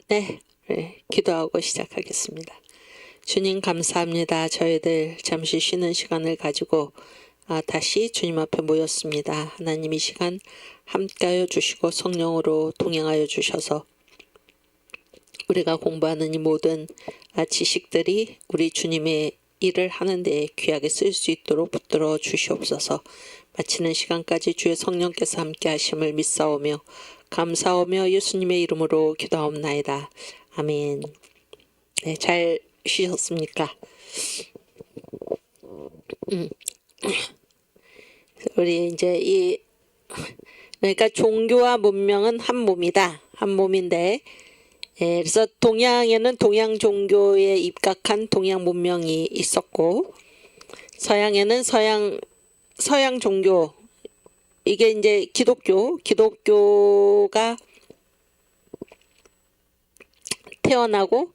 네, 기도하고 시작하겠습니다. 주님 감사합니다. 저희들 잠시 쉬는 시간을 가지고 다시 주님 앞에 모였습니다. 하나님 이 시간 함께하여 주시고 성령으로 동행하여 주셔서 우리가 공부하는 이 모든 지식들이 우리 주님의 일을 하는 데 귀하게 쓸 수 있도록 붙들어 주시옵소서. 마치는 시간까지 주의 성령께서 함께 하심을 믿사오며 감사하며 예수님의 이름으로 기도하옵나이다. 아멘. 네, 잘 쉬셨습니까? 우리 이제 그러니까 종교와 문명은 한 몸이다. 한 몸인데, 그래서 동양에는 동양 종교에 입각한 동양 문명이 있었고, 서양에는 서양 종교, 이게 이제 기독교가 태어나고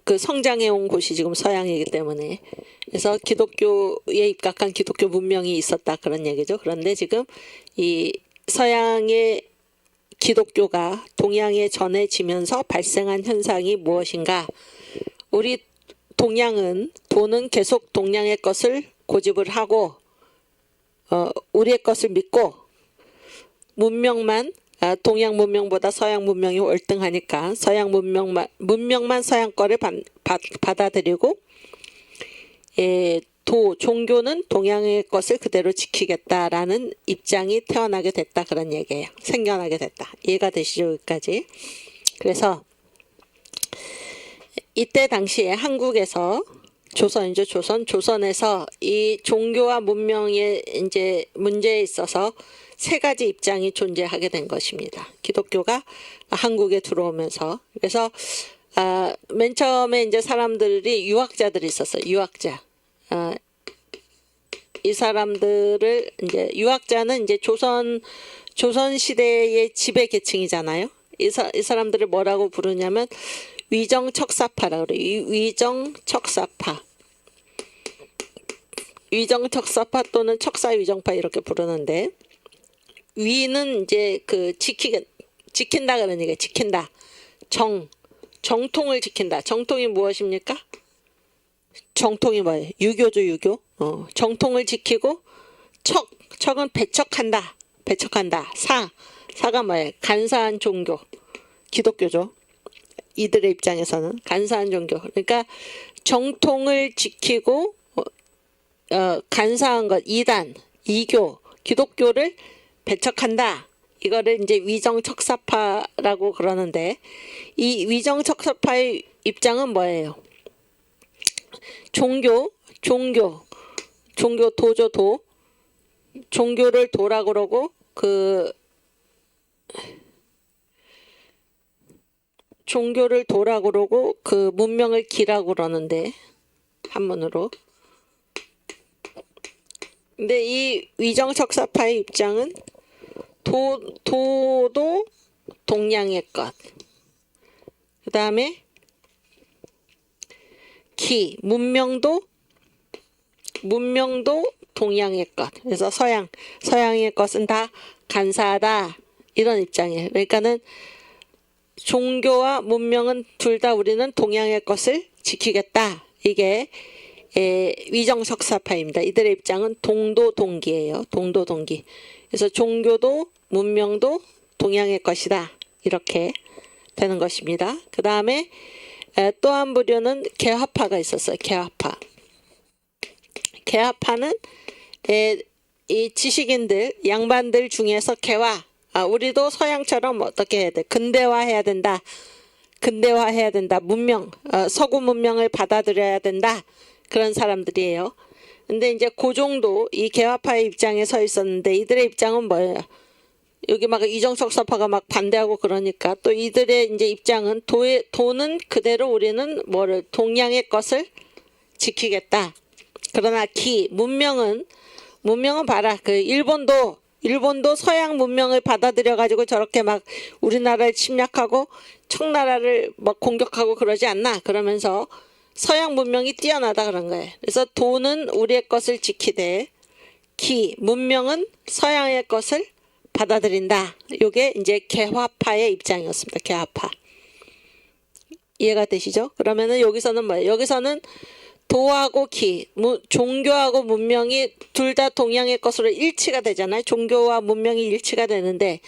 그 성장해 온 곳이 지금 서양이기 때문에, 그래서 기독교에 입각한 기독교 문명이 있었다 그런 얘기죠. 그런데 지금 이 서양의 기독교가 동양에 전해지면서 발생한 현상이 무엇인가? 우리 돈은 계속 동양의 것을 고집을 하고 우리의 것을 믿고, 문명만 동양 문명보다 서양 문명이 월등하니까 서양 문명만 서양 거를 받아들이고, 종교는 동양의 것을 그대로 지키겠다라는 입장이 태어나게 됐다 그런 얘기예요. 생겨나게 됐다. 이해가 되시죠? 여기까지. 그래서 이때 당시에 한국에서 조선에서 이 종교와 문명의 이제 문제에 있어서 세 가지 입장이 존재하게 된 것입니다. 기독교가 한국에 들어오면서. 그래서 맨 처음에 이제 사람들이 유학자들이 있었어요. 유학자. 이 사람들을 이제 유학자는 이제 조선 시대의 지배 계층이잖아요. 이 사람들을 뭐라고 부르냐면 위정척사파라고 그래요. 위정척사파 또는 척사위정파 이렇게 부르는데, 위는 이제 지킨다 그런 얘기예요. 지킨다. 정통을 지킨다. 정통이 무엇입니까? 정통이 뭐예요? 유교죠, 유교. 정통을 지키고, 척은 배척한다. 사가 뭐예요? 간사한 종교. 기독교죠. 이들의 입장에서는 간사한 종교. 그러니까 정통을 지키고 간사한 것, 이교, 기독교를 배척한다. 이거를 이제 위정척사파라고 그러는데, 이 위정척사파의 입장은 뭐예요? 종교를 도라 그러고, 종교를 도라 그러고 그 문명을 기라고 그러는데, 한문으로. 근데 이 위정척사파의 입장은 도도 동양의 것, 그 다음에 문명도 동양의 것. 그래서 서양의 것은 다 간사하다 이런 입장이에요. 그러니까는 종교와 문명은 둘 다 우리는 동양의 것을 지키겠다. 이게 위정척사파입니다. 이들의 입장은 동도동기예요. 동도동기. 그래서 종교도 문명도 동양의 것이다. 이렇게 되는 것입니다. 그 다음에 또 한 부류는 개화파가 있었어요. 개화파는 이 지식인들, 양반들 중에서 우리도 서양처럼 어떻게 해야 돼? 근대화해야 된다. 문명, 서구 문명을 받아들여야 된다. 그런 사람들이에요. 근데 이제 그 정도 이 개화파의 입장에 서 있었는데, 이들의 입장은 뭐예요? 여기 막 이정척사파가 막 반대하고 그러니까, 또 이들의 이제 입장은 도는 그대로 우리는 동양의 것을 지키겠다. 그러나 문명은 봐라. 일본도 서양 문명을 받아들여 가지고 저렇게 막 우리나라를 침략하고 청나라를 막 공격하고 그러지 않나? 그러면서 서양 문명이 뛰어나다 그런 거예요. 그래서 도는 우리의 것을 지키되 문명은 서양의 것을 받아들인다. 이게 이제 개화파의 입장이었습니다. 개화파. 이해가 되시죠? 그러면은 여기서는 뭐예요? 여기서는 도하고 기, 종교하고 문명이 둘 다 동양의 것으로 일치가 되잖아요. 종교와 문명이 일치가 되는데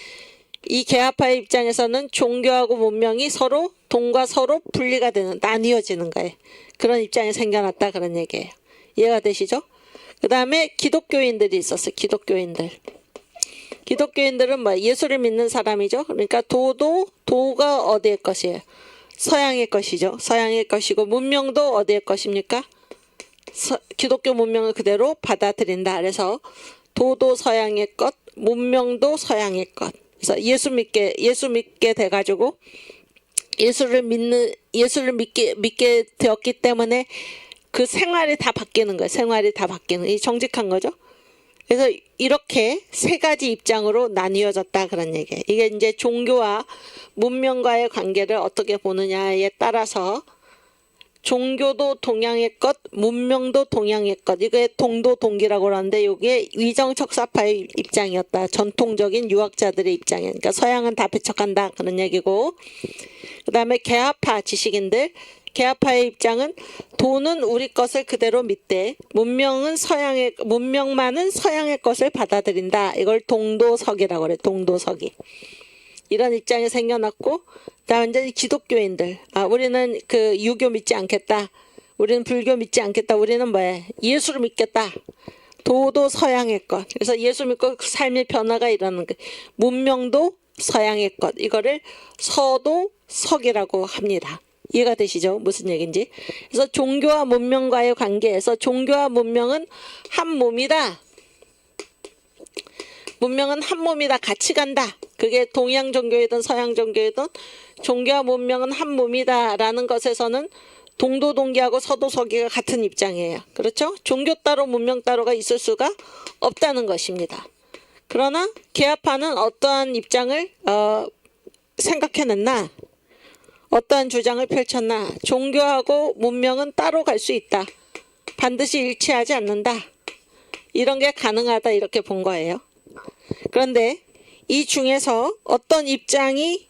이 개화파의 입장에서는 종교하고 문명이 서로 동과 서로 분리가 되는, 나뉘어지는 거예요. 그런 입장이 생겨났다 그런 얘기예요. 이해가 되시죠? 그 다음에 기독교인들이 있었어요. 기독교인들은 뭐 예수를 믿는 사람이죠. 그러니까 도가 어디의 것이에요? 서양의 것이죠. 서양의 것이고 문명도 어디의 것입니까? 기독교 문명을 그대로 받아들인다. 그래서 도도 서양의 것, 문명도 서양의 것. 그래서 예수 믿게 돼가지고 예수를 믿게 되었기 때문에 그 생활이 다 바뀌는 거예요. 이 정직한 거죠. 그래서 이렇게 세 가지 입장으로 나뉘어졌다 그런 얘기예요. 이게 이제 종교와 문명과의 관계를 어떻게 보느냐에 따라서 종교도 동양의 것, 문명도 동양의 것. 이게 동도동기라고 그러는데 이게 위정척사파의 입장이었다. 전통적인 유학자들의 입장이에요. 그러니까 서양은 다 배척한다 그런 얘기고, 그 다음에 개화파 지식인들, 개화파의 입장은 도는 우리 것을 그대로 믿되 문명만은 서양의 것을 받아들인다. 이걸 동도석이라고 그래. 동도석이. 이런 입장이 생겨났고, 그다음에 이제 기독교인들, 우리는 그 유교 믿지 않겠다. 우리는 불교 믿지 않겠다. 우리는 뭐야? 예수를 믿겠다. 도도 서양의 것. 그래서 예수 믿고 그 삶의 변화가 일어나는 거. 문명도 서양의 것. 이거를 서도석이라고 합니다. 이해가 되시죠? 무슨 얘기인지. 그래서 종교와 문명과의 관계에서 종교와 문명은 한 몸이다. 문명은 한 몸이다. 같이 간다. 그게 동양 종교이든 서양 종교이든 종교와 문명은 한 몸이다 라는 것에서는 동도동기하고 서도서기가 같은 입장이에요. 그렇죠? 종교 따로 문명 따로가 있을 수가 없다는 것입니다. 그러나 개화파는 어떠한 입장을 생각해냈나? 어떠한 주장을 펼쳤나? 종교하고 문명은 따로 갈 수 있다. 반드시 일치하지 않는다. 이런 게 가능하다 이렇게 본 거예요. 그런데 이 중에서 어떤 입장이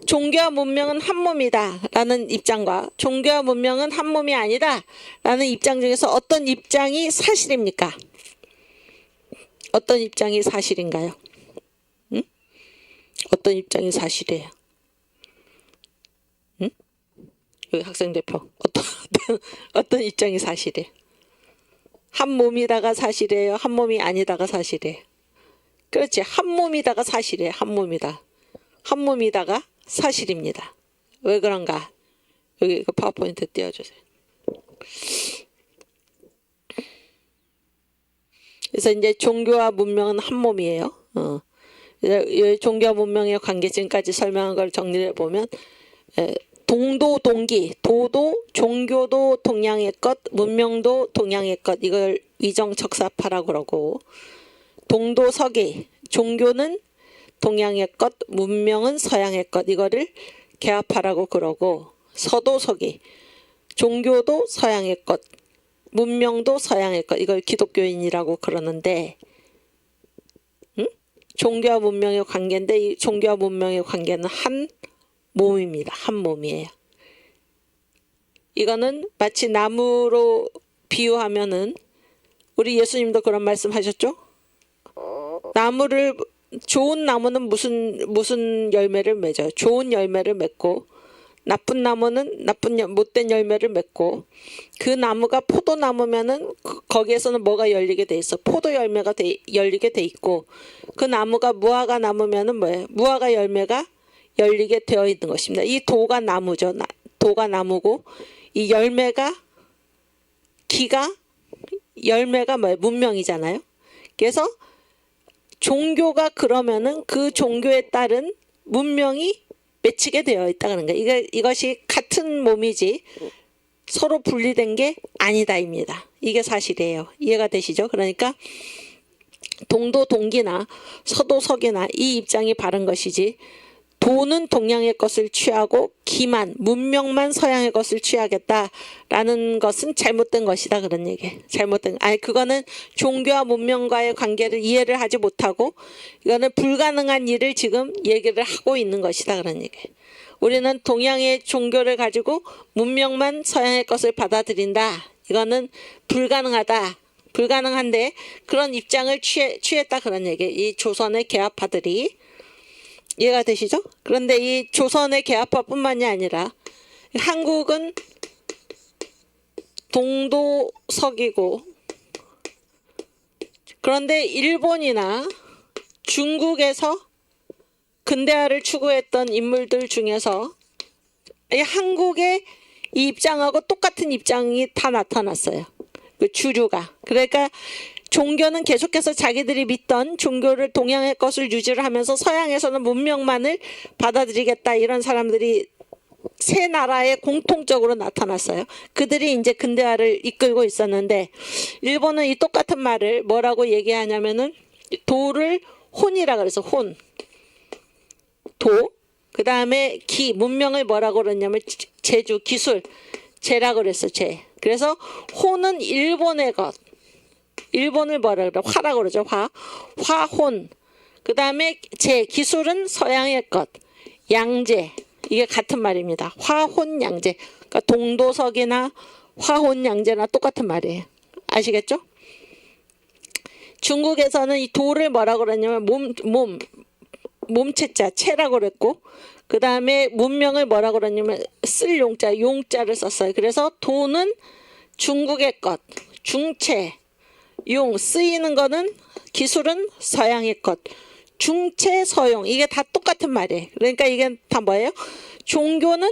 종교와 문명은 한 몸이다 라는 입장과 종교와 문명은 한 몸이 아니다 라는 입장 중에서 어떤 입장이 사실입니까? 어떤 입장이 사실인가요? 응? 어떤 입장이 사실이에요? 응? 여기 학생대표 어떤 입장이 사실이에요? 한 몸이다가 사실이에요? 한 몸이 아니다가 사실이에요? 그렇지. 한 몸이다가 사실이에요. 한 몸이다가 사실입니다. 왜 그런가? 여기 그 파워포인트 띄워주세요. 그래서 이제 종교와 문명은 한 몸이에요. 종교와 문명의 관계 지금까지 설명한 걸 정리해 보면 동도동기, 도도 종교도 동양의 것, 문명도 동양의 것. 이걸 위정척사파라고 그러고, 동도서기, 종교는 동양의 것, 문명은 서양의 것. 이거를 개화파라고 그러고, 서도서기, 종교도 서양의 것, 문명도 서양의 것. 이걸 기독교인이라고 그러는데, 종교와 문명의 관계인데 이 종교와 문명의 관계는 한 몸입니다. 한 몸이에요. 이거는 마치 나무로 비유하면은 우리 예수님도 그런 말씀 하셨죠? 좋은 나무는 무슨 열매를 맺어요? 좋은 열매를 맺고, 나쁜 나무는 못된 열매를 맺고, 그 나무가 포도나무면은 거기에서는 뭐가 열리게 돼 있어? 포도 열매가 열리게 돼 있고, 그 나무가 무화과 나무면은 뭐예요? 무화과 열매가 열리게 되어 있는 것입니다. 이 도가 나무죠. 도가 나무고, 이 열매가 뭐예요? 문명이잖아요. 그래서 종교가 그러면은 그 종교에 따른 문명이 맺히게 되어 있다는 거예요. 이것이 같은 몸이지 서로 분리된 게 아니다입니다. 이게 사실이에요. 이해가 되시죠? 그러니까 동도동기나 서도석이나 이 입장이 바른 것이지 도는 동양의 것을 취하고 기만, 문명만 서양의 것을 취하겠다라는 것은 잘못된 것이다 그런 얘기. 잘못된. 아니 그거는 종교와 문명과의 관계를 이해를 하지 못하고 이거는 불가능한 일을 지금 얘기를 하고 있는 것이다 그런 얘기. 우리는 동양의 종교를 가지고 문명만 서양의 것을 받아들인다. 이거는 불가능하다. 불가능한데 그런 입장을 취했다 그런 얘기. 이 조선의 계합파들이. 이해가 되시죠? 그런데 이 조선의 계합파뿐만이 아니라 한국은 동도석이고 그런데 일본이나 중국에서 근대화를 추구했던 인물들 중에서 이 한국의 이 입장하고 똑같은 입장이 다 나타났어요. 그 주류가. 그러니까 종교는 계속해서 자기들이 믿던 종교를 동양의 것을 유지를 하면서 서양에서는 문명만을 받아들이겠다 이런 사람들이 세 나라에 공통적으로 나타났어요. 그들이 이제 근대화를 이끌고 있었는데 일본은 이 똑같은 말을 뭐라고 얘기하냐면은 도를 혼이라 그래서 혼. 도. 그 다음에 기. 문명을 뭐라고 그러냐면 제주, 기술. 제라고 그랬어. 제. 그래서 혼은 일본의 것. 일본을 뭐라 그래? 화라고 그러죠. 화. 화혼. 그 다음에 제. 기술은 서양의 것. 양제. 이게 같은 말입니다. 화혼 양제. 그러니까 동도석이나 화혼 양제나 똑같은 말이에요. 아시겠죠? 중국에서는 이 도를 뭐라고 그러냐면 몸체자 체라고 그랬고 그 다음에 문명을 뭐라고 그러냐면 쓸 용자 용자를 썼어요. 그래서 도는 중국의 것. 중체. 용 쓰이는 거는 기술은 서양의 것. 중체 서용 이게 다 똑같은 말이에요. 그러니까 이게 다 뭐예요? 종교는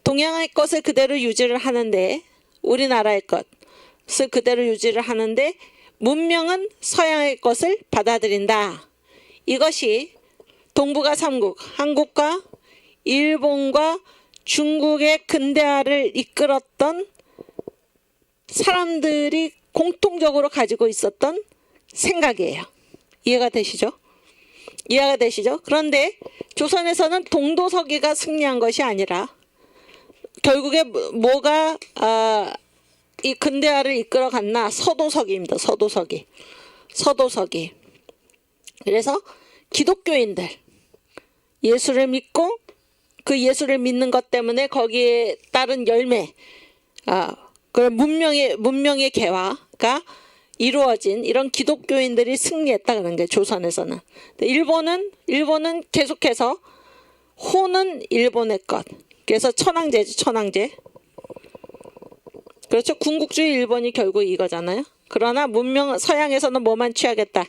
동양의 것을 그대로 유지를 하는데 우리나라의 것을 그대로 유지를 하는데 문명은 서양의 것을 받아들인다. 이것이 동북아 3국 한국과 일본과 중국의 근대화를 이끌었던 사람들이 공통적으로 가지고 있었던 생각이에요. 이해가 되시죠? 이해가 되시죠? 그런데 조선에서는 동도서기가 승리한 것이 아니라 결국에 뭐가 이 근대화를 이끌어갔나? 서도서기입니다. 서도서기. 서도서기. 그래서 기독교인들 예수를 믿고 그 예수를 믿는 것 때문에 거기에 따른 열매 그런 문명의 개화가 이루어진 이런 기독교인들이 승리했다 그런 게 조선에서는. 일본은 계속해서 호는 일본의 것. 그래서 천황제지 천황제. 그렇죠. 군국주의 일본이 결국 이거잖아요. 그러나 문명 서양에서는 뭐만 취하겠다.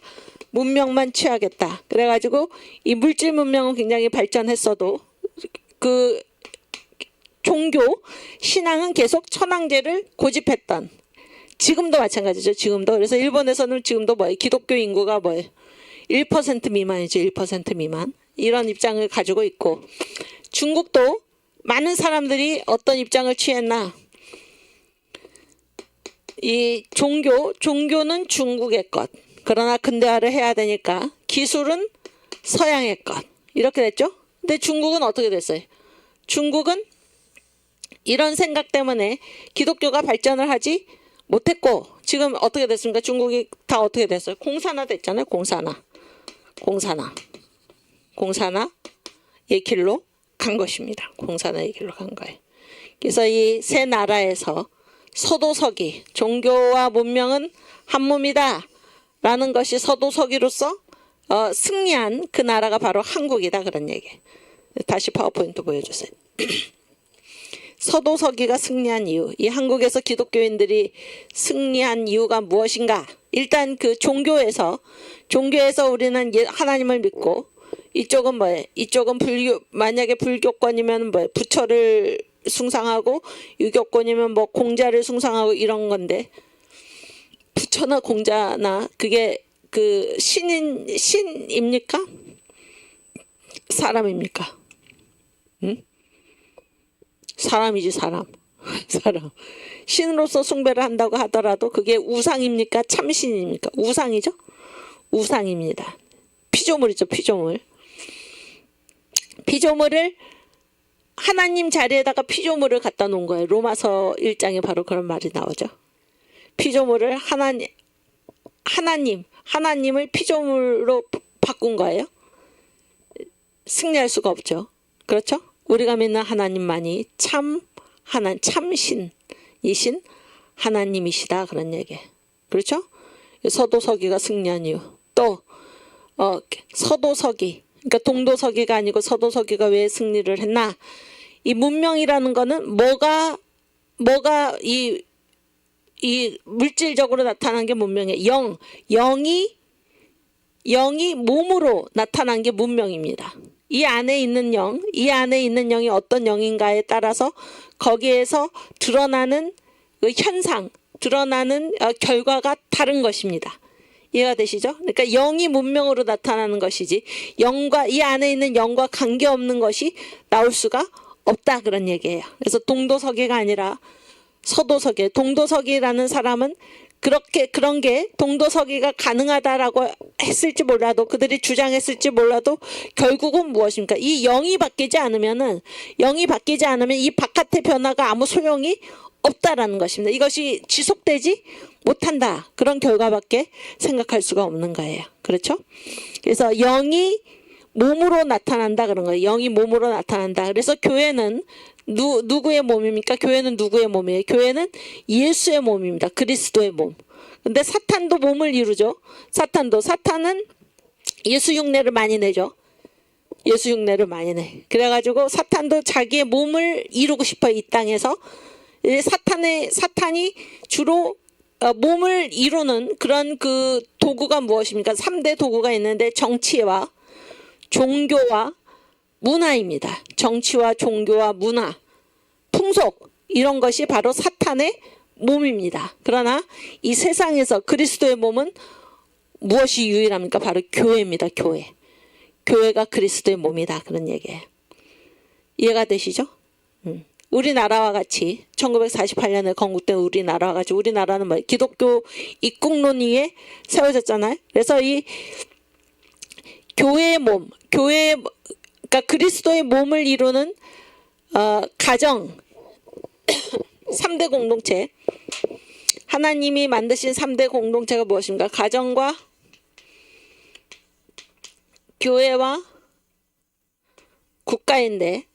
문명만 취하겠다. 그래가지고 이 물질 문명은 굉장히 발전했어도 그 종교 신앙은 계속 천황제를 고집했던. 지금도 마찬가지죠. 지금도. 그래서 일본에서는 지금도 뭐예요? 기독교 인구가 뭐예요? 1% 미만이죠. 1% 미만. 이런 입장을 가지고 있고 중국도 많은 사람들이 어떤 입장을 취했나? 이 종교는 중국의 것. 그러나 근대화를 해야 되니까 기술은 서양의 것. 이렇게 됐죠? 근데 중국은 어떻게 됐어요? 중국은 이런 생각 때문에 기독교가 발전을 하지 못했고 지금 어떻게 됐습니까? 중국이 다 어떻게 됐어요? 공산화 됐잖아요. 공산화의 길로 간 것입니다. 공산화의 길로 간 거예요. 그래서 이 세 나라에서 서도서기 종교와 문명은 한 몸이다 라는 것이 서도서기로서 승리한 그 나라가 바로 한국이다 그런 얘기. 다시 파워포인트 보여주세요. 서도서기가 승리한 이유, 이 한국에서 기독교인들이 승리한 이유가 무엇인가? 일단 그 종교에서 우리는 하나님을 믿고 이쪽은 뭐예요? 이쪽은 만약에 불교권이면 뭐예요? 부처를 숭상하고 유교권이면 뭐 공자를 숭상하고 이런 건데 부처나 공자나 그게 그 신입니까? 사람입니까? 응? 사람이지 사람. 신으로서 숭배를 한다고 하더라도 그게 우상입니까? 참신입니까? 우상이죠? 우상입니다. 피조물이죠. 피조물. 피조물을 하나님 자리에다가 피조물을 갖다 놓은 거예요. 로마서 1장에 바로 그런 말이 나오죠. 피조물을 하나님을 피조물로 바꾼 거예요. 승리할 수가 없죠. 그렇죠? 우리가 믿는 하나님만이 참신이신 하나님이시다, 그런 얘기예요. 그렇죠? 서도서기가 승리한 이유. 또 서도서기, 그러니까 동도서기가 아니고 서도서기가 왜 승리를 했나? 이 문명이라는 거는 뭐가 이 물질적으로 나타난 게 문명이에요. 영이 몸으로 나타난 게 문명입니다. 이 안에 있는 영이 어떤 영인가에 따라서 거기에서 드러나는 그 현상, 드러나는 결과가 다른 것입니다. 이해가 되시죠? 그러니까 영이 문명으로 나타나는 것이지 이 안에 있는 영과 관계없는 것이 나올 수가 없다, 그런 얘기예요. 그래서 동도서기가 아니라 서도서기. 동도서기라는 사람은 그런 게 동도서기가 가능하다라고 했을지 몰라도, 그들이 주장했을지 몰라도 결국은 무엇입니까? 이 영이 바뀌지 않으면 이 바깥의 변화가 아무 소용이 없다라는 것입니다. 이것이 지속되지 못한다, 그런 결과밖에 생각할 수가 없는 거예요. 그렇죠? 그래서 영이 몸으로 나타난다, 그런 거예요. 영이 몸으로 나타난다. 그래서 교회는 누구의 몸입니까? 교회는 누구의 몸이에요? 교회는 예수의 몸입니다. 그리스도의 몸. 근데 사탄도 몸을 이루죠. 사탄은 예수 흉내를 많이 내죠. 예수 흉내를 많이 내. 그래가지고 사탄도 자기의 몸을 이루고 싶어요, 이 땅에서. 사탄이 주로 몸을 이루는 그런 그 도구가 무엇입니까? 3대 도구가 있는데 정치와 종교와 문화입니다. 정치와 종교와 문화, 풍속, 이런 것이 바로 사탄의 몸입니다. 그러나 이 세상에서 그리스도의 몸은 무엇이 유일합니까? 바로 교회입니다. 교회가 그리스도의 몸이다, 그런 얘기예요. 이해가 되시죠? 우리나라와 같이 1948년에 건국된 우리나라와 같이, 우리나라는 뭐 기독교 입국론 위에 세워졌잖아요. 그래서 이 교회의 몸, 그러니까 그리스도의 몸을 이루는 가정 3대 공동체, 하나님이 만드신 3대 공동체가 무엇인가? 가정과 교회와 국가인데,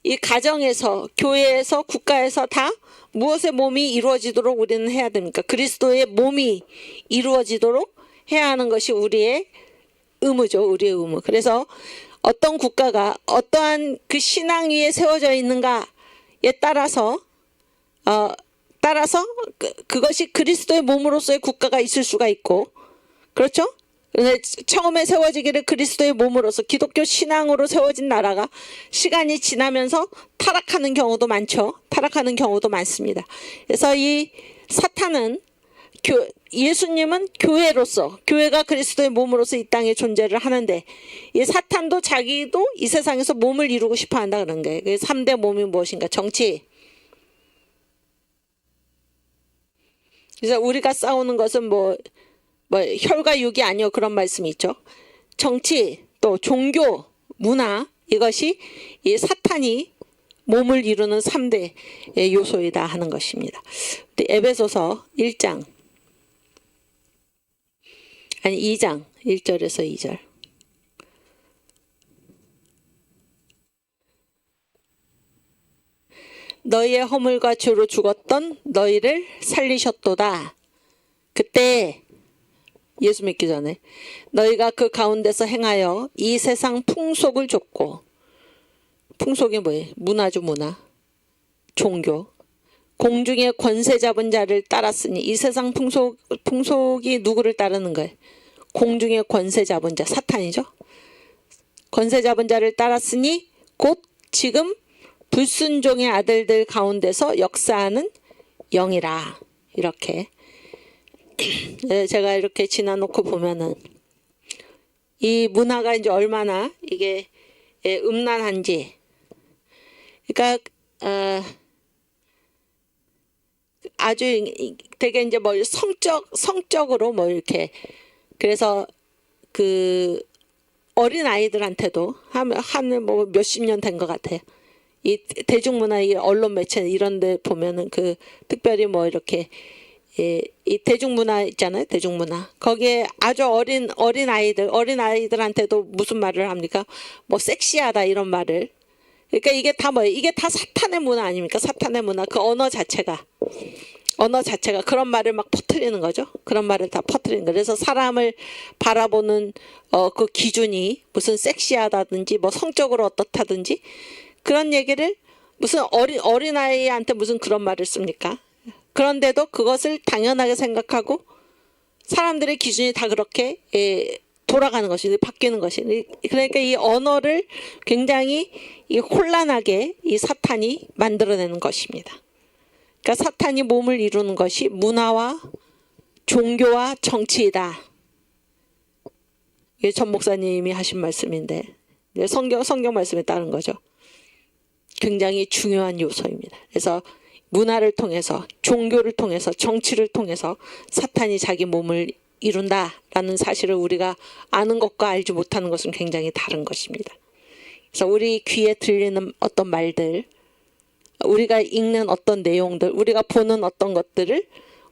이 가정에서, 교회에서, 국가에서 다 무엇의 몸이 이루어지도록 우리는 해야 됩니까? 그리스도의 몸이 이루어지도록 해야 하는 것이 우리의 의무죠. 우리의 의무. 그래서 어떤 국가가 어떠한 그 신앙 위에 세워져 있는가에 따라서 그것이 그리스도의 몸으로서의 국가가 있을 수가 있고, 그렇죠? 처음에 세워지기를 그리스도의 몸으로서 기독교 신앙으로 세워진 나라가 시간이 지나면서 타락하는 경우도 많죠. 타락하는 경우도 많습니다. 그래서 이 사탄은 예수님은 교회로서, 교회가 그리스도의 몸으로서 이 땅에 존재를 하는데, 이 사탄도 자기도 이 세상에서 몸을 이루고 싶어 한다, 그런 거예요. 3대 몸이 무엇인가? 정치. 그래서 우리가 싸우는 것은 뭐 혈과 육이 아니요, 그런 말씀이 있죠. 정치, 또 종교, 문화, 이것이 이 사탄이 몸을 이루는 3대 요소이다 하는 것입니다. 에베소서 2장 1절에서 2절. 너희의 허물과 죄로 죽었던 너희를 살리셨도다. 그때 예수 믿기 전에 너희가 그 가운데서 행하여 이 세상 풍속을 좇고, 풍속이 뭐예요? 문화죠, 문화. 종교. 공중의 권세 잡은 자를 따랐으니, 이 세상 풍속이 누구를 따르는 거예요? 공중의 권세 잡은 자, 사탄이죠. 권세 잡은 자를 따랐으니 곧 지금 불순종의 아들들 가운데서 역사하는 영이라. 이렇게 제가 이렇게 지나놓고 보면은 이 문화가 이제 얼마나 이게 음란한지, 그러니까 아주 되게 이제 뭐 성적으로 뭐 이렇게, 그래서 그 어린 아이들한테도 한 뭐 몇십 년 된 것 같아요. 이 대중문화, 이 언론 매체 이런 데 보면은 그 특별히 뭐 이렇게 이 대중문화 있잖아요. 대중문화. 거기에 아주 어린 아이들한테도 무슨 말을 합니까? 뭐 섹시하다 이런 말을. 그러니까 이게 다 뭐예요? 이게 다 사탄의 문화 아닙니까? 사탄의 문화. 그 언어 자체가 그런 말을 막 퍼뜨리는 거죠. 그런 말을 다 퍼뜨리는 거예요. 그래서 사람을 바라보는 그 기준이 무슨 섹시하다든지 뭐 성적으로 어떻다든지 그런 얘기를 무슨 어린아이한테 무슨 그런 말을 씁니까? 그런데도 그것을 당연하게 생각하고 사람들의 기준이 다 그렇게 돌아가는 것이 바뀌는 것이. 그러니까 이 언어를 굉장히 혼란하게 이 사탄이 만들어내는 것입니다. 그러니까 사탄이 몸을 이루는 것이 문화와 종교와 정치이다. 이게 전 목사님이 하신 말씀인데 성경 말씀에 따른 거죠. 굉장히 중요한 요소입니다. 그래서 문화를 통해서 종교를 통해서 정치를 통해서 사탄이 자기 몸을 이룬다라는 사실을 우리가 아는 것과 알지 못하는 것은 굉장히 다른 것입니다. 그래서 우리 귀에 들리는 어떤 말들, 우리가 읽는 어떤 내용들, 우리가 보는 어떤 것들을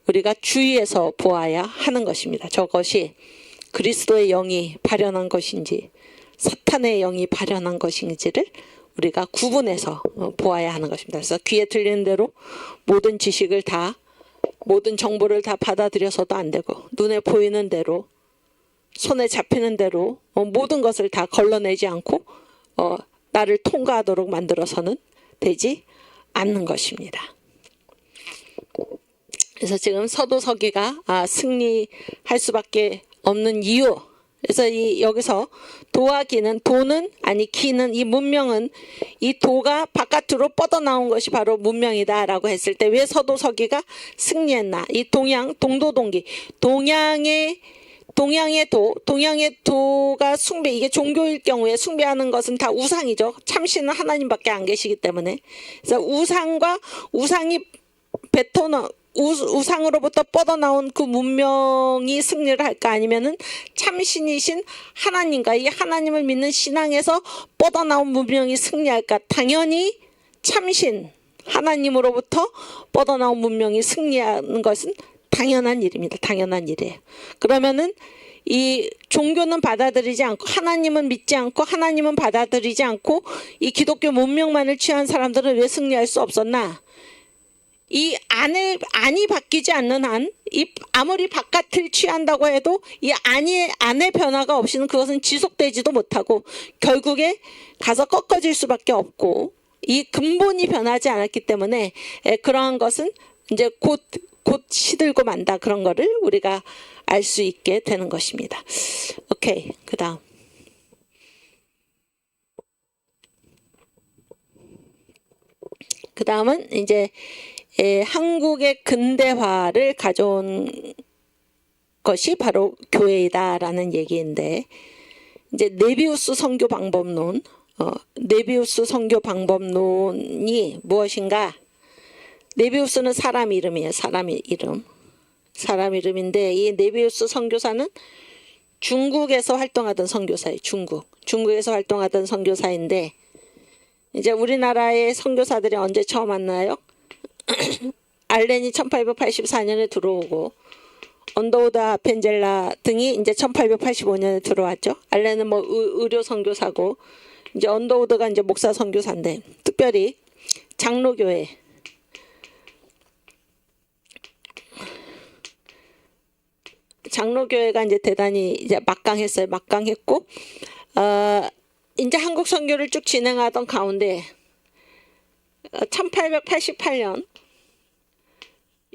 우리가 주의해서 보아야 하는 것입니다. 저것이 그리스도의 영이 발현한 것인지 사탄의 영이 발현한 것인지를 우리가 구분해서 보아야 하는 것입니다. 그래서 귀에 들리는 대로 모든 지식을 다, 모든 정보를 다 받아들여서도 안 되고 눈에 보이는 대로, 손에 잡히는 대로 모든 것을 다 걸러내지 않고 나를 통과하도록 만들어서는 되지 않는 것입니다. 그래서 지금 서도서기가 승리할 수밖에 없는 이유, 그래서 여기서 도와 기는, 도는 아니 기는, 이 문명은 이 도가 바깥으로 뻗어나온 것이 바로 문명이다라고 했을 때 왜 서도서기가 승리했나? 이 동도동기, 동양의 도가 숭배, 이게 종교일 경우에 숭배하는 것은 다 우상이죠. 참신은 하나님밖에 안 계시기 때문에. 그래서 우상이 우상으로부터 뻗어나온 그 문명이 승리를 할까? 아니면은 참신이신 하나님과 이 하나님을 믿는 신앙에서 뻗어나온 문명이 승리할까? 당연히 참신 하나님으로부터 뻗어나온 문명이 승리하는 것은 당연한 일입니다. 당연한 일이에요. 그러면은 이 종교는 받아들이지 않고 하나님은 믿지 않고 하나님은 받아들이지 않고 이 기독교 문명만을 취한 사람들은 왜 승리할 수 없었나? 이 안이 바뀌지 않는 한, 아무리 바깥을 취한다고 해도 이 안의 변화가 없이는 그것은 지속되지도 못하고 결국에 가서 꺾어질 수밖에 없고 이 근본이 변하지 않았기 때문에 그러한 것은 이제 곧 시들고 만다, 그런 거를 우리가 알 수 있게 되는 것입니다. 오케이, 그 다음. 그 다음은 이제 한국의 근대화를 가져온 것이 바로 교회이다라는 얘기인데, 이제 네비우스 선교 방법론, 네비우스 선교 방법론이 무엇인가? 네비우스는 사람 이름이에요. 사람 이름인데 이 네비우스 선교사는 중국에서 활동하던 선교사예요. 중국에서 활동하던 선교사인데, 이제 우리나라의 선교사들이 언제 처음 만나요? 알렌이 1884년에 들어오고 언더우드 아펜젤라 등이 이제 1885년에 들어왔죠. 알렌은 뭐 의료 선교사고 이제 언더우드가 이제 목사 선교사인데, 특별히 장로교회가 이제 대단히 이제 막강했고 이제 한국 선교를 쭉 진행하던 가운데 1888년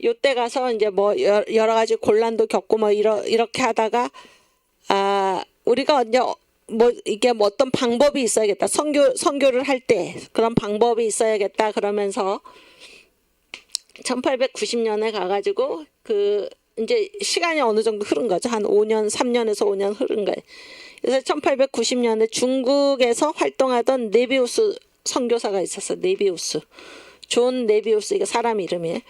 요때 가서 이제 뭐 여러 가지 곤란도 겪고 뭐 이렇게 하다가 우리가 이제 뭐 이게 뭐 어떤 방법이 있어야겠다. 선교를 할 때 그런 방법이 있어야겠다. 그러면서 1890년에 가가지고 그 이제 시간이 어느 정도 흐른 거죠. 한 3년에서 5년 흐른 거예요. 그래서 1890년에 중국에서 활동하던 네비우스 선교사가 있었어요. 네비우스. 존 네비우스, 이게 사람 이름이에요.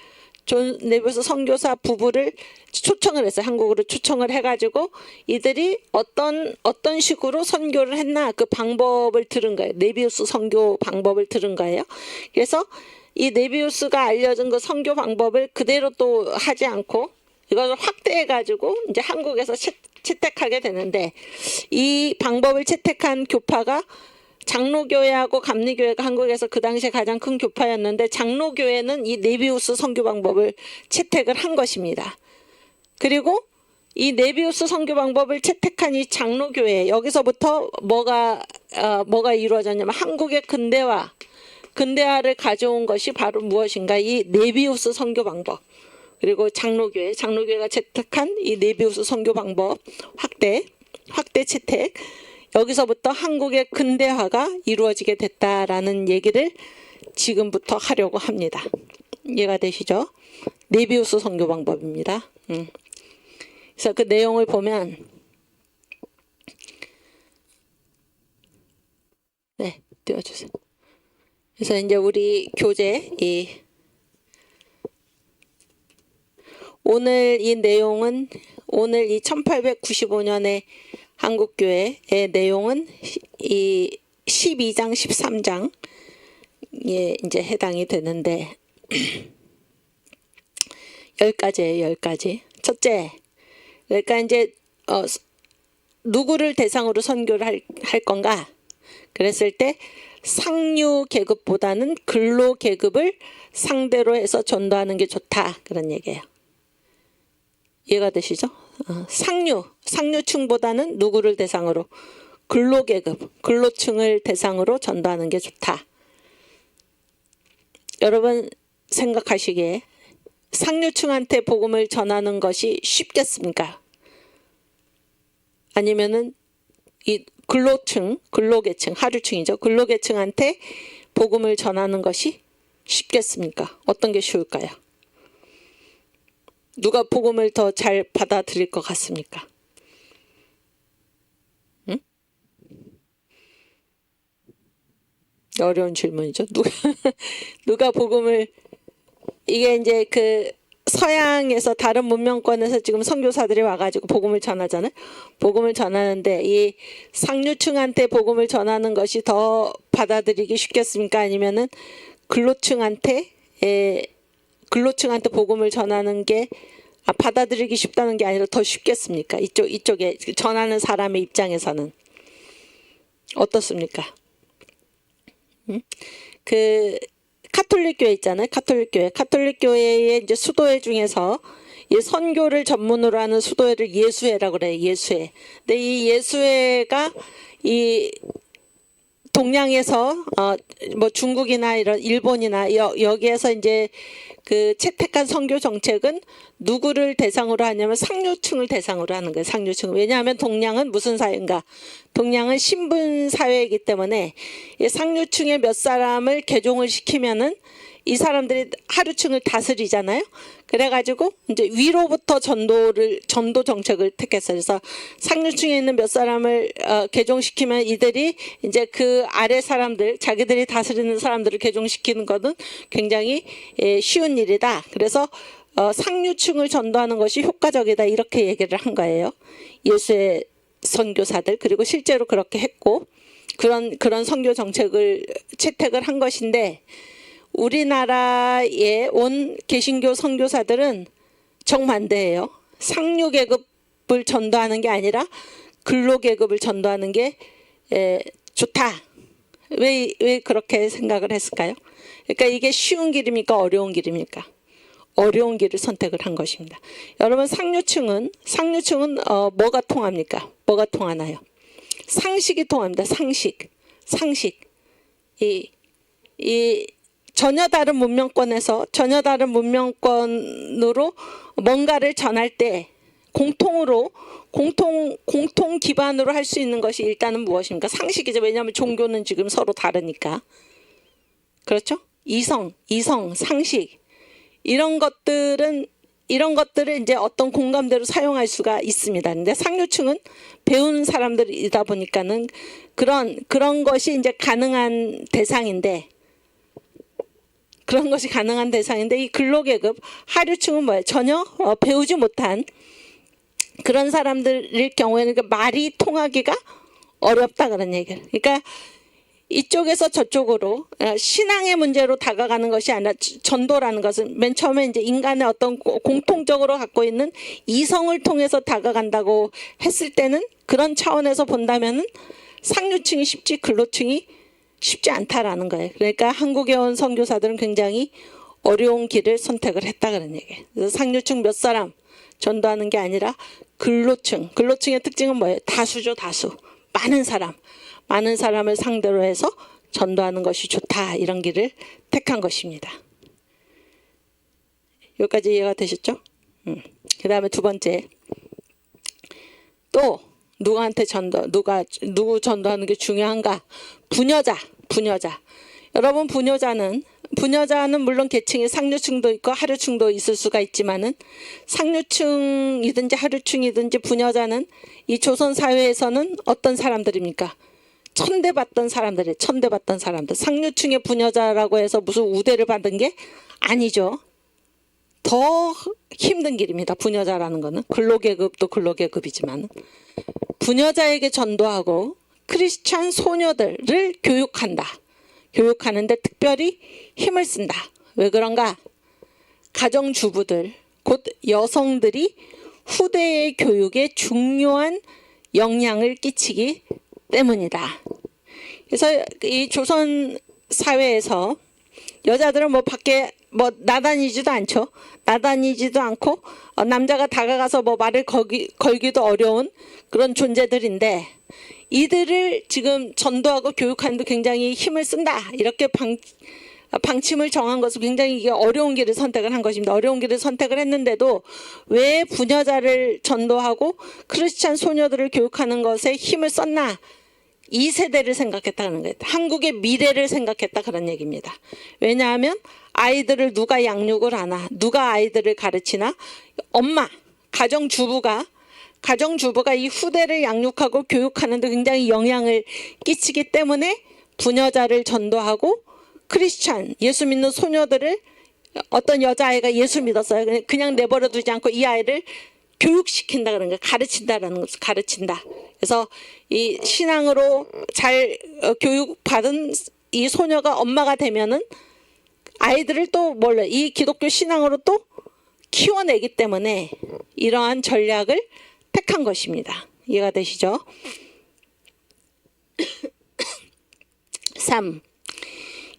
존 네비우스 선교사 부부를 초청을 했어요. 한국으로 초청을 해가지고 이들이 어떤 식으로 선교를 했나 그 방법을 들은 거예요. 네비우스 선교 방법을 들은 거예요. 그래서 이 네비우스가 알려준 그 선교 방법을 그대로 또 하지 않고 이것을 확대해가지고 이제 한국에서 채택하게 되는데, 이 방법을 채택한 교파가 장로교회하고 감리교회가 한국에서 그 당시에 가장 큰 교파였는데, 장로교회는 이 네비우스 선교 방법을 채택을 한 것입니다. 그리고 이 네비우스 선교 방법을 채택한 이 장로교회, 여기서부터 뭐가 이루어졌냐면 한국의 근대화를 가져온 것이 바로 무엇인가, 이 네비우스 선교 방법. 그리고 장로교회가 채택한 이 네비우스 선교 방법 확대 채택, 여기서부터 한국의 근대화가 이루어지게 됐다라는 얘기를 지금부터 하려고 합니다. 이해가 되시죠? 네비우스 선교 방법입니다. 그래서 그 내용을 보면, 네, 띄워주세요. 그래서 이제 우리 교재 오늘 이 내용은, 오늘 이 1895년의 한국교회의 내용은 이 12장, 13장에 이제 해당이 되는데 10가지예요, 10가지. 첫째, 그러니까 이제 누구를 대상으로 선교를 할 건가? 그랬을 때 상류 계급보다는 근로 계급을 상대로 해서 전도하는 게 좋다, 그런 얘기예요. 이해가 되시죠? 상류층보다는 누구를 대상으로? 근로계급, 근로층을 대상으로 전도하는 게 좋다. 여러분 생각하시기에 상류층한테 복음을 전하는 것이 쉽겠습니까? 아니면은 이 근로계층, 하류층이죠. 근로계층한테 복음을 전하는 것이 쉽겠습니까? 어떤 게 쉬울까요? 누가 복음을 더 잘 받아들일 것 같습니까? 응? 어려운 질문이죠. 누가 복음을, 이게 이제 그 서양에서 다른 문명권에서 지금 선교사들이 와가지고 복음을 전하잖아요. 복음을 전하는데 이 상류층한테 복음을 전하는 것이 더 받아들이기 쉽겠습니까? 아니면은 근로층한테 복음을 전하는 게 받아들이기 쉽다는 게 아니라 더 쉽겠습니까? 이쪽에 전하는 사람의 입장에서는 어떻습니까? 그 카톨릭 교회 있잖아요. 카톨릭 교회의 이제 수도회 중에서 이 선교를 전문으로 하는 수도회를 예수회라고 그래요. 예수회. 근데 이 예수회가 이 동양에서 뭐 중국이나 이런 일본이나 여기에서 이제 그 채택한 선교 정책은 누구를 대상으로 하냐면 상류층을 대상으로 하는 거예요. 상류층. 왜냐하면 동양은 무슨 사회인가? 동양은 신분 사회이기 때문에 이 상류층의 몇 사람을 개종을 시키면은 이 사람들이 하류층을 다스리잖아요. 그래가지고 이제 위로부터 전도 정책을 택했어요. 그래서 상류층에 있는 몇 사람을 개종시키면 이들이 이제 그 아래 사람들, 자기들이 다스리는 사람들을 개종시키는 것은 굉장히 쉬운 일이다. 그래서 상류층을 전도하는 것이 효과적이다, 이렇게 얘기를 한 거예요. 예수의 선교사들. 그리고 실제로 그렇게 했고 그런 선교 정책을 채택을 한 것인데, 우리나라에 온 개신교 선교사들은 정반대예요. 상류 계급을 전도하는 게 아니라 근로 계급을 전도하는 게 좋다. 왜 그렇게 생각을 했을까요? 그러니까 이게 쉬운 길입니까? 어려운 길입니까? 어려운 길을 선택을 한 것입니다. 여러분, 상류층은 뭐가 통합니까? 뭐가 통하나요? 상식이 통합니다. 상식. 이 전혀 다른 문명권으로 뭔가를 전할 때 공통 기반으로 할 수 있는 것이 일단은 무엇입니까? 상식이죠. 왜냐하면 종교는 지금 서로 다르니까. 그렇죠? 이성, 상식, 이런 것들을 이제 어떤 공감대로 사용할 수가 있습니다. 근데 상류층은 배우는 사람들이다 보니까는 그런 것이 이제 가능한 대상인데, 그런 것이 가능한 대상인데, 이 근로계급 하류층은 뭐예요? 전혀 배우지 못한 그런 사람들일 경우에는 말이 통하기가 어렵다 그런 얘기예요. 그러니까 이쪽에서 저쪽으로 신앙의 문제로 다가가는 것이 아니라, 전도라는 것은 맨 처음에 이제 인간의 어떤 공통적으로 갖고 있는 이성을 통해서 다가간다고 했을 때는, 그런 차원에서 본다면은 상류층이 쉽지 근로층이 쉽지 않다라는 거예요. 그러니까 한국에 온 선교사들은 굉장히 어려운 길을 선택을 했다 그런 얘기예요. 그래서 상류층 몇 사람 전도하는 게 아니라 근로층의 특징은 뭐예요? 다수죠, 다수. 많은 사람을 상대로 해서 전도하는 것이 좋다, 이런 길을 택한 것입니다. 여기까지 이해가 되셨죠? 그 다음에 두 번째, 또 누구한테 누구 전도하는 게 중요한가? 부녀자. 여러분, 부녀자는 물론 계층이 상류층도 있고 하류층도 있을 수가 있지만은, 상류층이든지 하류층이든지 부녀자는 이 조선 사회에서는 어떤 사람들입니까? 천대받던 사람들. 상류층의 부녀자라고 해서 무슨 우대를 받은 게 아니죠. 더 힘든 길입니다. 부녀자라는 거는. 근로계급도 근로계급이지만, 부녀자에게 전도하고 크리스찬 소녀들을 교육하는데 특별히 힘을 쓴다. 왜 그런가? 가정주부들, 곧 여성들이 후대의 교육에 중요한 영향을 끼치기 때문이다. 그래서 이 조선 사회에서 여자들은 밖에 나다니지도 않고 남자가 다가가서 말을 걸기도 어려운 그런 존재들인데, 이들을 지금 전도하고 교육하는데 굉장히 힘을 쓴다, 이렇게 방침을 정한 것은 굉장히 이게 어려운 길을 선택을 한 것입니다. 어려운 길을 선택을 했는데도 왜 부녀자를 전도하고 크리스찬 소녀들을 교육하는 것에 힘을 썼나? 이 세대를 생각했다는 거예요. 한국의 미래를 생각했다, 그런 얘기입니다. 왜냐하면 아이들을 누가 양육을 하나, 누가 아이들을 가르치나? 가정주부가 이 후대를 양육하고 교육하는 데 굉장히 영향을 끼치기 때문에 부녀자를 전도하고 크리스찬, 예수 믿는 소녀들을, 어떤 여자아이가 예수 믿었어요. 그냥 내버려 두지 않고 이 아이를 교육시킨다, 그런 거예요. 가르친다라는 것을 가르친다. 그래서 이 신앙으로 잘 교육받은 이 소녀가 엄마가 되면은 아이들을 또 이 기독교 신앙으로 또 키워내기 때문에 이러한 전략을 택한 것입니다. 이해가 되시죠? 3.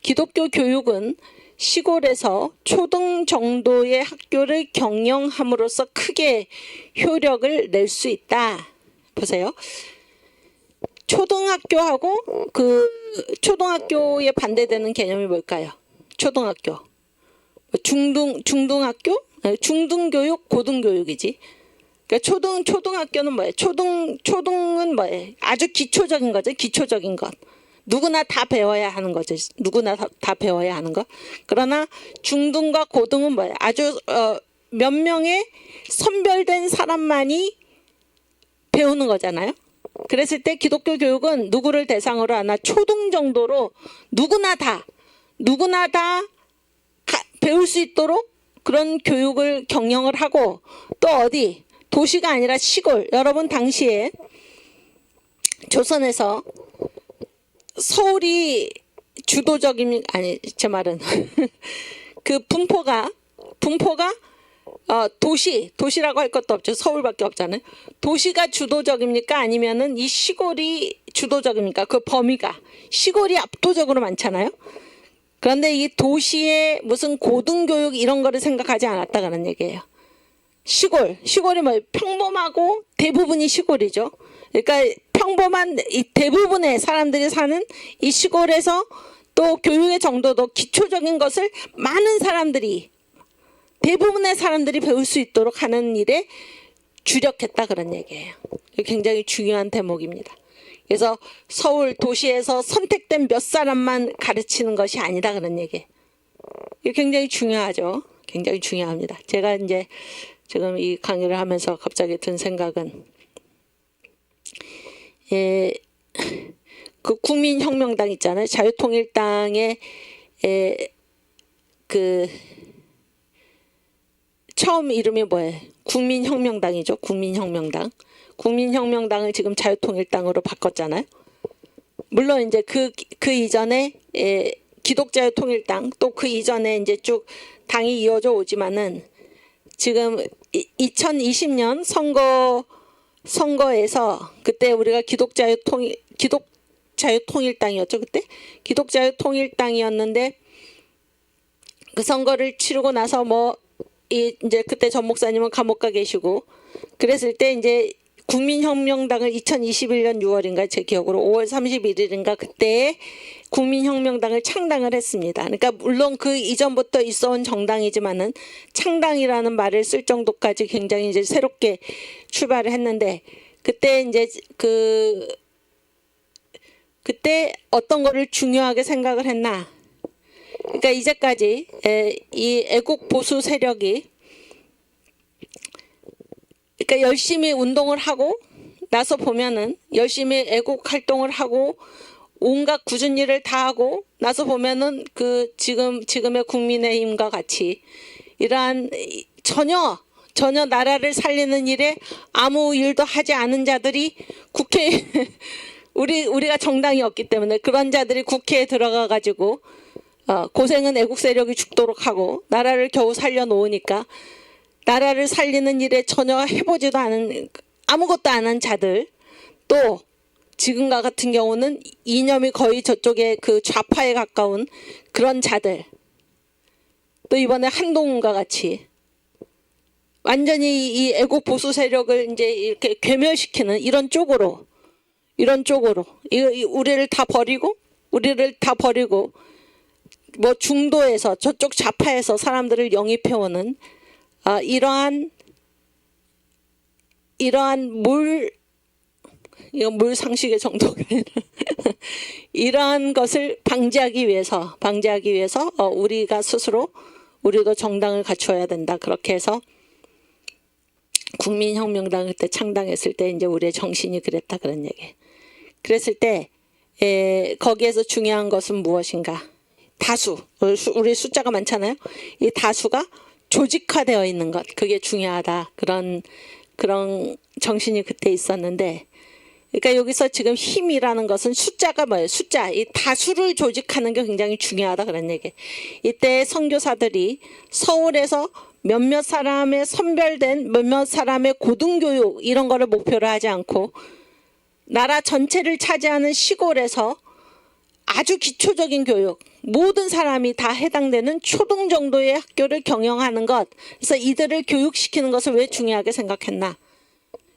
기독교 교육은 시골에서 초등 정도의 학교를 경영함으로써 크게 효력을 낼 수 있다. 보세요. 초등학교하고 초등학교에 반대되는 개념이 뭘까요? 초등학교. 중등학교? 중등교육, 고등교육이지. 그러니까 초등학교는 뭐예요? 초등은 뭐예요? 아주 기초적인 거죠. 기초적인 것. 누구나 다 배워야 하는 거죠. 누구나 다 배워야 하는 거. 그러나 중등과 고등은 뭐예요? 아주 몇 명의 선별된 사람만이 배우는 거잖아요. 그랬을 때 기독교 교육은 누구를 대상으로 하나? 초등 정도로 누구나 다 배울 수 있도록 그런 교육을 경영을 하고, 또 어디? 도시가 아니라 시골. 여러분, 당시에 조선에서 서울이 주도적인, 아니 제 말은 그 분포가 도시라고 할 것도 없죠. 서울밖에 없잖아요. 도시가 주도적입니까? 아니면은 이 시골이 주도적입니까? 그 범위가 시골이 압도적으로 많잖아요. 그런데 이 도시의 무슨 고등교육 이런 거를 생각하지 않았다는 얘기예요. 시골이 평범하고 대부분이 시골이죠. 그러니까 평범한 이 대부분의 사람들이 사는 이 시골에서 또 교육의 정도도 기초적인 것을 대부분의 사람들이 배울 수 있도록 하는 일에 주력했다, 그런 얘기예요. 굉장히 중요한 대목입니다. 그래서 서울 도시에서 선택된 몇 사람만 가르치는 것이 아니다, 그런 얘기예요. 이게 굉장히 중요하죠. 굉장히 중요합니다. 제가 이제 지금 이 강의를 하면서 갑자기 든 생각은, 그 국민혁명당 있잖아요. 자유통일당의 그 처음 이름이 뭐예요? 국민혁명당이죠. 국민혁명당. 국민혁명당을 지금 자유통일당으로 바꿨잖아요. 물론 이제 그 이전에 기독자유통일당, 또 그 이전에 이제 쭉 당이 이어져 오지만은 지금 2020년 선거에서 그때 우리가 기독자유통일당이었죠. 그때 기독자유통일당이었는데 그 선거를 치르고 나서 이제 그때 전 목사님은 감옥 가 계시고 그랬을 때 이제 국민혁명당을 2021년 6월인가 제 기억으로 5월 31일인가 그때 국민혁명당을 창당을 했습니다. 그러니까 물론 그 이전부터 있어온 정당이지만은 창당이라는 말을 쓸 정도까지 굉장히 이제 새롭게 출발을 했는데 그때 이제 그때 어떤 거를 중요하게 생각을 했나? 그러니까 이제까지 이 애국 보수 세력이 그러니까 열심히 운동을 하고 나서 보면은 열심히 애국 활동을 하고 온갖 굳은 일을 다 하고 나서 보면은 그 지금의 국민의힘과 같이 이러한 전혀 나라를 살리는 일에 아무 일도 하지 않은 자들이 국회에 우리가 정당이 없기 때문에 그런 자들이 국회에 들어가 가지고 고생은 애국 세력이 죽도록 하고 나라를 겨우 살려놓으니까 나라를 살리는 일에 전혀 해보지도 않은 아무것도 안 한 자들 또 지금과 같은 경우는 이념이 거의 저쪽에 그 좌파에 가까운 그런 자들 또 이번에 한동훈과 같이 완전히 이 애국 보수 세력을 이제 이렇게 괴멸시키는 이런 쪽으로 우리를 다 버리고 뭐 중도에서 저쪽 좌파에서 사람들을 영입해오는 이러한 물 상식의 정도가 아니라 이러한 것을 방지하기 위해서 우리가 스스로 우리도 정당을 갖춰야 된다. 그렇게 해서 국민혁명당 그때 창당했을 때 이제 우리의 정신이 그랬다 그런 얘기. 그랬을 때 거기에서 중요한 것은 무엇인가? 다수 우리 숫자가 많잖아요. 이 다수가 조직화되어 있는 것 그게 중요하다. 그런 정신이 그때 있었는데 그러니까 여기서 지금 힘이라는 것은 숫자가 뭐예요? 숫자. 이 다수를 조직하는 게 굉장히 중요하다 그런 얘기. 이때 선교사들이 서울에서 몇몇 사람의 선별된 몇몇 사람의 고등교육 이런 거를 목표로 하지 않고 나라 전체를 차지하는 시골에서 아주 기초적인 교육 모든 사람이 다 해당되는 초등 정도의 학교를 경영하는 것 그래서 이들을 교육시키는 것을 왜 중요하게 생각했나?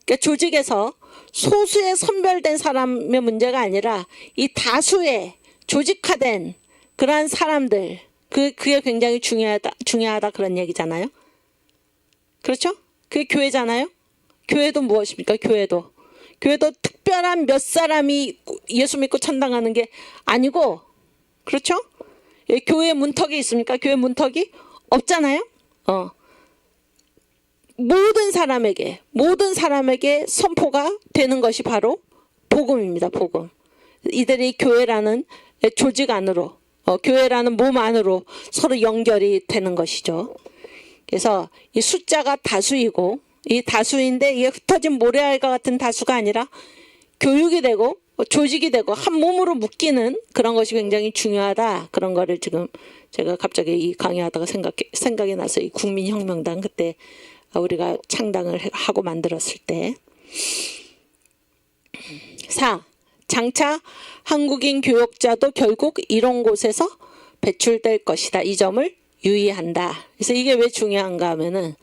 그러니까 조직에서 소수의 선별된 사람의 문제가 아니라 이 다수의 조직화된 그러한 사람들 그게 굉장히 중요하다 그런 얘기잖아요. 그렇죠? 그게 교회잖아요. 교회도 무엇입니까? 교회도 특별한 몇 사람이 예수 믿고 천당하는 게 아니고 그렇죠? 교회 문턱이 있습니까? 교회 문턱이 없잖아요. 모든 사람에게 선포가 되는 것이 바로 복음입니다. 복음. 이들이 교회라는 조직 안으로 교회라는 몸 안으로 서로 연결이 되는 것이죠. 그래서 이 숫자가 다수이고 이 다수인데 이게 흩어진 모래알과 같은 다수가 아니라 교육이 되고 조직이 되고 한 몸으로 묶이는 그런 것이 굉장히 중요하다. 그런 거를 지금 제가 갑자기 이 강의하다가 생각이 나서 이 국민혁명당 그때 우리가 창당을 하고 만들었을 때 4. 장차 한국인 교역자도 결국 이런 곳에서 배출될 것이다. 이 점을 유의한다. 그래서 이게 왜 중요한가 하면은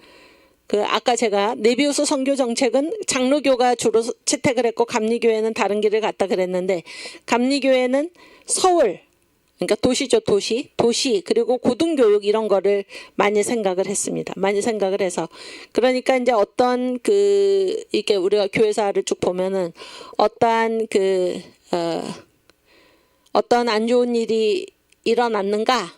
아까 제가 네비우스 선교 정책은 장로교가 주로 채택을 했고 감리교회는 다른 길을 갔다 그랬는데 감리교회는 서울 그러니까 도시죠. 도시 그리고 고등교육 이런 거를 많이 생각을 했습니다. 많이 생각을 해서 그러니까 이제 어떤 이렇게 우리가 교회사를 쭉 보면은 어떠한 어떤 안 좋은 일이 일어났는가?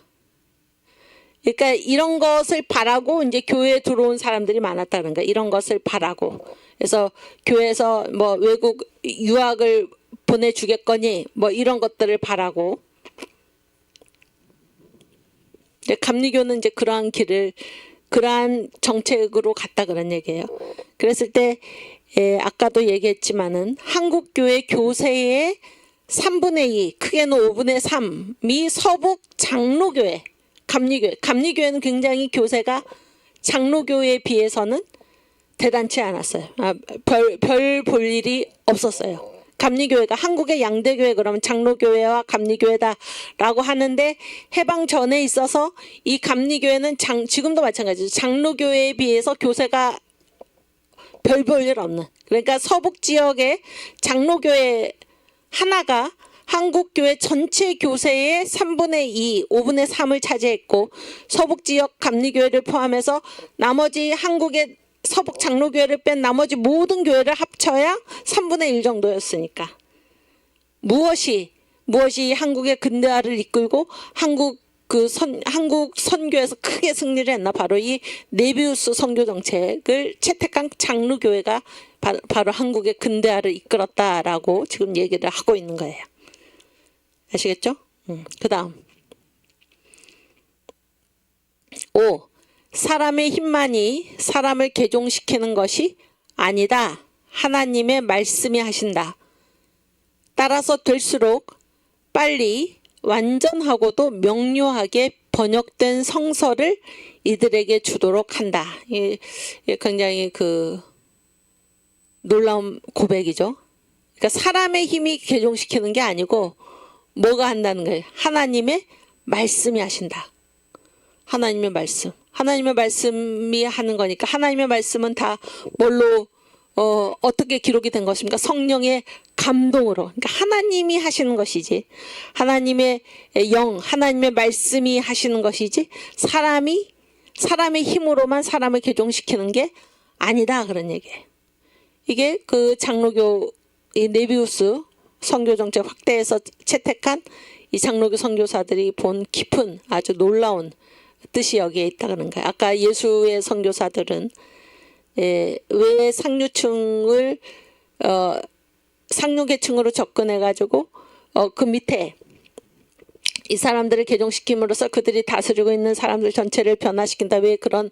그러니까 이런 것을 바라고 이제 교회에 들어온 사람들이 많았다는 거야. 이런 것을 바라고. 그래서 교회에서 뭐 외국 유학을 보내주겠거니 뭐 이런 것들을 바라고. 감리교는 이제 그러한 정책으로 갔다 그런 얘기예요. 그랬을 때 아까도 얘기했지만은 한국교회 교세의 3분의 2, 크게는 5분의 3이 서북 장로교회, 감리교회. 감리교회는 굉장히 교세가 장로교회에 비해서는 대단치 않았어요. 별 볼 일이 없었어요. 감리교회가 한국의 양대교회 그러면 장로교회와 감리교회다라고 하는데 해방 전에 있어서 이 감리교회는 지금도 마찬가지죠. 장로교회에 비해서 교세가 별 볼 일 없는. 그러니까 서북 지역의 장로교회 하나가 한국교회 전체 교세의 3분의 2, 5분의 3을 차지했고 서북 지역 감리교회를 포함해서 나머지 한국의 서북 장로교회를 뺀 나머지 모든 교회를 합쳐야 3분의 1 정도였으니까 무엇이 한국의 근대화를 이끌고 한국 선교에서 크게 승리를 했나? 바로 이 네비우스 선교 정책을 채택한 장로교회가 바로 한국의 근대화를 이끌었다라고 지금 얘기를 하고 있는 거예요. 아시겠죠? 그 다음 5. 사람의 힘만이 사람을 개종시키는 것이 아니다. 하나님의 말씀이 하신다. 따라서 될수록 빨리 완전하고도 명료하게 번역된 성서를 이들에게 주도록 한다. 이게 굉장히 놀라운 고백이죠. 그러니까 사람의 힘이 개종시키는 게 아니고 뭐가 한다는 거예요? 하나님의 말씀이 하신다. 하나님의 말씀. 하나님의 말씀이 하는 거니까 하나님의 말씀은 다 뭘로 어떻게 기록이 된 것입니까? 성령의 감동으로. 그러니까 하나님이 하시는 것이지 하나님의 영, 하나님의 말씀이 하시는 것이지 사람의 힘으로만 사람을 개종시키는 게 아니다 그런 얘기예요. 이게 장로교 이 네비우스 선교 정책 확대해서 채택한 이 장로교 선교사들이 본 깊은 아주 놀라운 뜻이 여기에 있다 그런 거예요. 아까 예수의 선교사들은 왜 상류층을 상류계층으로 접근해 가지고 그 밑에 이 사람들을 개종시킴으로써 그들이 다스리고 있는 사람들 전체를 변화시킨다. 왜 그런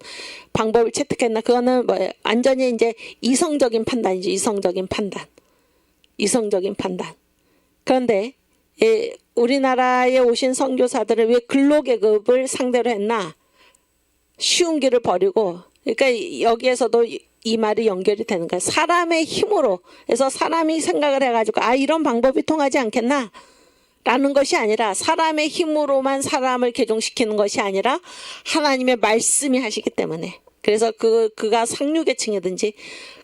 방법을 채택했나? 그거는 뭐예요? 완전히 이제 이성적인 판단이죠. 이성적인 판단. 그런데 우리나라에 오신 선교사들을 왜 근로계급을 상대로 했나? 쉬운 길을 버리고, 그러니까 여기에서도 이 말이 연결이 되는 거예요. 사람의 힘으로 해서 사람이 생각을 해가지고 이런 방법이 통하지 않겠나? 라는 것이 아니라 사람의 힘으로만 사람을 개종시키는 것이 아니라 하나님의 말씀이 하시기 때문에, 그래서 그가 상류계층이든지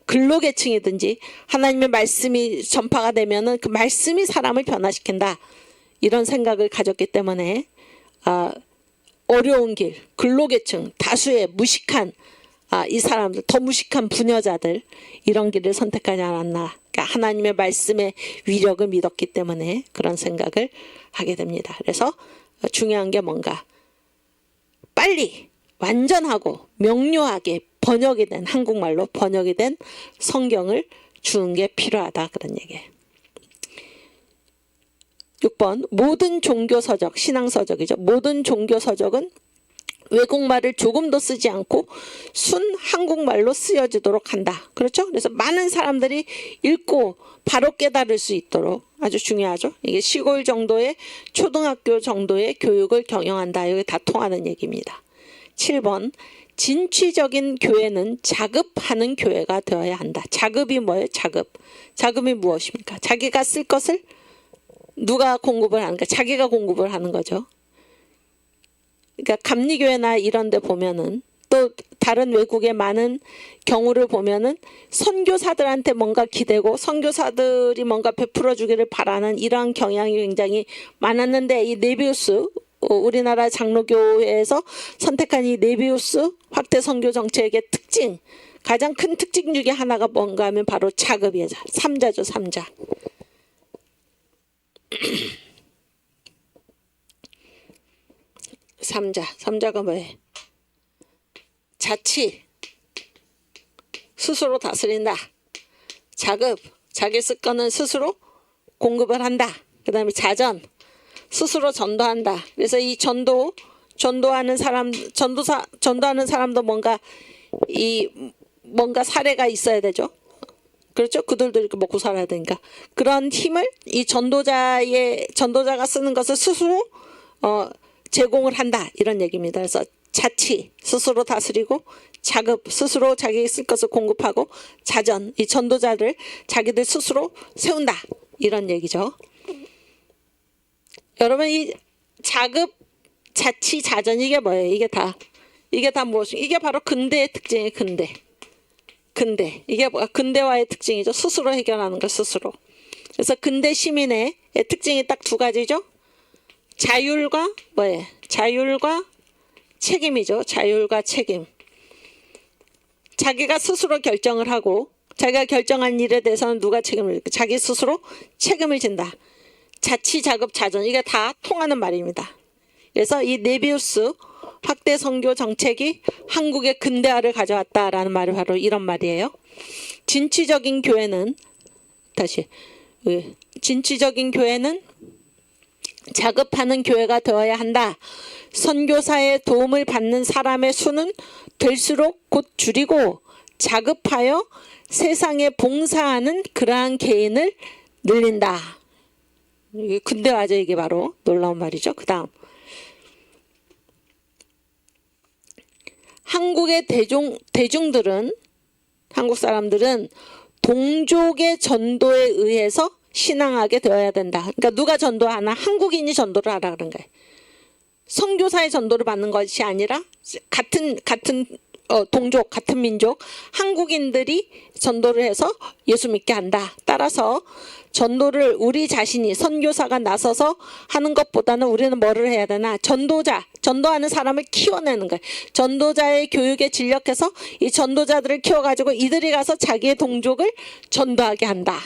근로계층이든지 하나님의 말씀이 전파가 되면은 그 말씀이 사람을 변화시킨다. 이런 생각을 가졌기 때문에 어려운 길, 근로계층, 다수의 무식한 이 사람들, 더 무식한 부녀자들 이런 길을 선택하지 않았나. 그러니까 하나님의 말씀의 위력을 믿었기 때문에 그런 생각을 하게 됩니다. 그래서 중요한 게 뭔가 빨리 완전하고 명료하게 번역이 된 한국말로 번역이 된 성경을 주는 게 필요하다 그런 얘기예요. 6번 모든 종교서적, 신앙서적이죠. 모든 종교서적은 외국말을 조금도 쓰지 않고 순 한국말로 쓰여지도록 한다. 그렇죠? 그래서 많은 사람들이 읽고 바로 깨달을 수 있도록 아주 중요하죠. 이게 시골 정도의 초등학교 정도의 교육을 경영한다. 여기 다 통하는 얘기입니다. 7번 진취적인 교회는 자급하는 교회가 되어야 한다. 자급이 뭐예요? 자급이 무엇입니까? 자기가 쓸 것을 누가 공급을 하는가? 자기가 공급을 하는 거죠. 그러니까 감리교회나 이런 데 보면은 또 다른 외국의 많은 경우를 보면은 선교사들한테 뭔가 기대고 선교사들이 뭔가 베풀어 주기를 바라는 이러한 경향이 굉장히 많았는데 이 네비우스 우리나라 장로교회에서 선택한 이 네비우스 확대 선교 정책의 특징, 가장 큰 특징 중에 하나가 뭔가 하면 바로 자급이에요. 3자죠. 3자. 삼자가 뭐예요? 자치, 스스로 다스린다. 자급, 자기 쓸 거는 스스로 공급을 한다. 그 다음에 자전, 스스로 전도한다. 그래서 이 전도 전도하는 사람도 뭔가 뭔가 사례가 있어야 되죠. 그렇죠? 그들도 이렇게 먹고 살아야 되니까 그런 힘을 이 전도자가 쓰는 것을 스스로 제공을 한다 이런 얘기입니다. 그래서 자치 스스로 다스리고 자급 스스로 자기 쓸 것을 공급하고 자전 이 전도자들 자기들 스스로 세운다 이런 얘기죠. 여러분 이 자급 자치 자전 이게 뭐예요? 이게 다 무엇이? 이게 바로 근대의 특징이에요. 근대 이게 근대화의 특징이죠. 스스로 해결하는 것 스스로. 그래서 근대 시민의 특징이 딱 두 가지죠. 자율과 뭐예요? 자율과 책임이죠. 자율과 책임. 자기가 스스로 결정을 하고 자기가 결정한 일에 대해서는 누가 책임을 질까? 자기 스스로 책임을 진다. 자치 자급 자전 이게 다 통하는 말입니다. 그래서 이 네비우스 확대 선교 정책이 한국의 근대화를 가져왔다라는 말이 바로 이런 말이에요. 진취적인 교회는 자급하는 교회가 되어야 한다. 선교사의 도움을 받는 사람의 수는 될수록 곧 줄이고 자급하여 세상에 봉사하는 그러한 개인을 늘린다. 이게 근대화죠. 이게 바로 놀라운 말이죠. 그 다음 한국의 대중들은 한국 사람들은 동족의 전도에 의해서 신앙하게 되어야 된다. 그러니까 누가 전도하나 한국인이 전도를 하라 그런 거예요. 선교사의 전도를 받는 것이 아니라 같은 동족 같은 민족 한국인들이 전도를 해서 예수 믿게 한다. 따라서 전도를 우리 자신이 선교사가 나서서 하는 것보다는 우리는 뭐를 해야 되나? 전도하는 사람을 키워내는 거예요. 전도자의 교육에 진력해서 이 전도자들을 키워가지고 이들이 가서 자기의 동족을 전도하게 한다.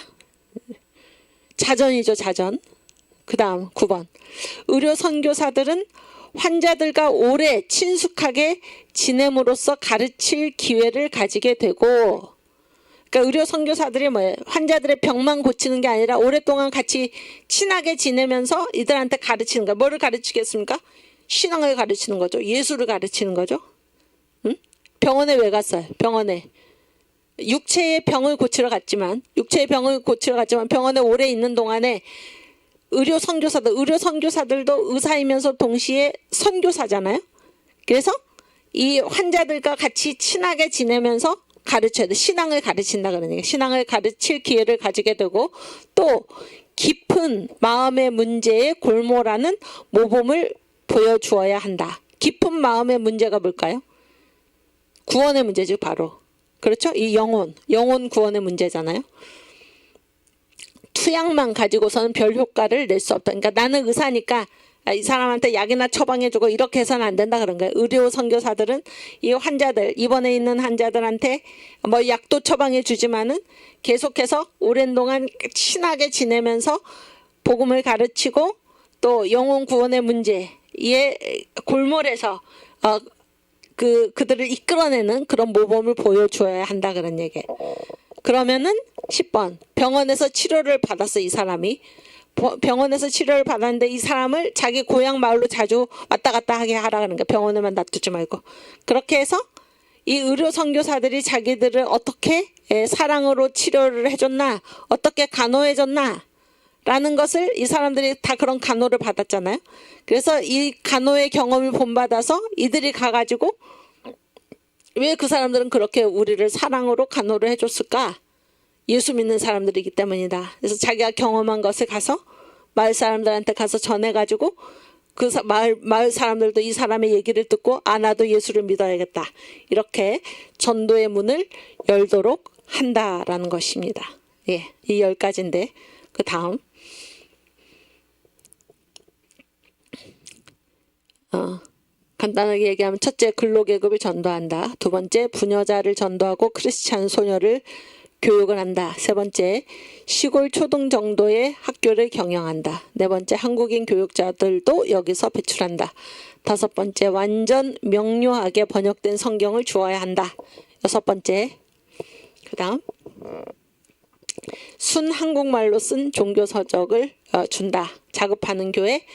자전이죠, 자전. 그 다음 9번. 의료 선교사들은 환자들과 오래 친숙하게 지냄으로써 가르칠 기회를 가지게 되고 그러니까 의료 선교사들이 뭐예요? 환자들의 병만 고치는 게 아니라 오랫동안 같이 친하게 지내면서 이들한테 가르치는 거예요. 뭐를 가르치겠습니까? 신앙을 가르치는 거죠. 예수를 가르치는 거죠. 응? 병원에 왜 갔어요? 병원에. 육체의 병을 고치러 갔지만 병원에 오래 있는 동안에 의료 선교사들도 의사이면서 동시에 선교사잖아요. 그래서 이 환자들과 같이 친하게 지내면서 가르쳐야 돼. 신앙을 가르친다 그러니까 신앙을 가르칠 기회를 가지게 되고 또 깊은 마음의 문제에 골몰하는 모범을 보여주어야 한다. 깊은 마음의 문제가 뭘까요? 구원의 문제죠, 바로. 그렇죠? 이 영혼 구원의 문제잖아요. 투약만 가지고서는 별 효과를 낼 수 없다. 그러니까 나는 의사니까 이 사람한테 약이나 처방해주고 이렇게 해서는 안 된다 그런 거예요. 의료 선교사들은 이 환자들 입원해 있는 환자들한테 뭐 약도 처방해 주지만은 계속해서 오랜 동안 친하게 지내면서 복음을 가르치고 또 영혼 구원의 문제에 골몰해서 그들을 이끌어내는 그런 모범을 보여줘야 한다 그런 얘기예요. 그러면은 10번 병원에서 치료를 받았어. 이 사람이 병원에서 치료를 받았는데 이 사람을 자기 고향 마을로 자주 왔다 갔다 하게 하라 그러니까 병원에만 놔두지 말고 그렇게 해서 이 의료 선교사들이 자기들을 어떻게 사랑으로 치료를 해줬나 어떻게 간호해줬나 라는 것을 이 사람들이 다 그런 간호를 받았잖아요. 그래서 이 간호의 경험을 본받아서 이들이 가가지고 왜 그 사람들은 그렇게 우리를 사랑으로 간호를 해줬을까? 예수 믿는 사람들이기 때문이다. 그래서 자기가 경험한 것을 가서 마을 사람들한테 가서 전해가지고 그 마을 사람들도 이 사람의 얘기를 듣고 나도 예수를 믿어야겠다. 이렇게 전도의 문을 열도록 한다라는 것입니다. 예, 이 10가지인데 그 다음 간단하게 얘기하면 첫째 근로계급을 전도한다. 두 번째 부녀자를 전도하고 크리스찬 소녀를 교육을 한다. 세 번째 시골 초등 정도의 학교를 경영한다. 네 번째 한국인 교육자들도 여기서 배출한다. 다섯 번째 완전 명료하게 번역된 성경을 주어야 한다. 여섯 번째 그 다음 순 한국말로 쓴 종교서적을 준다. 자급하는 교회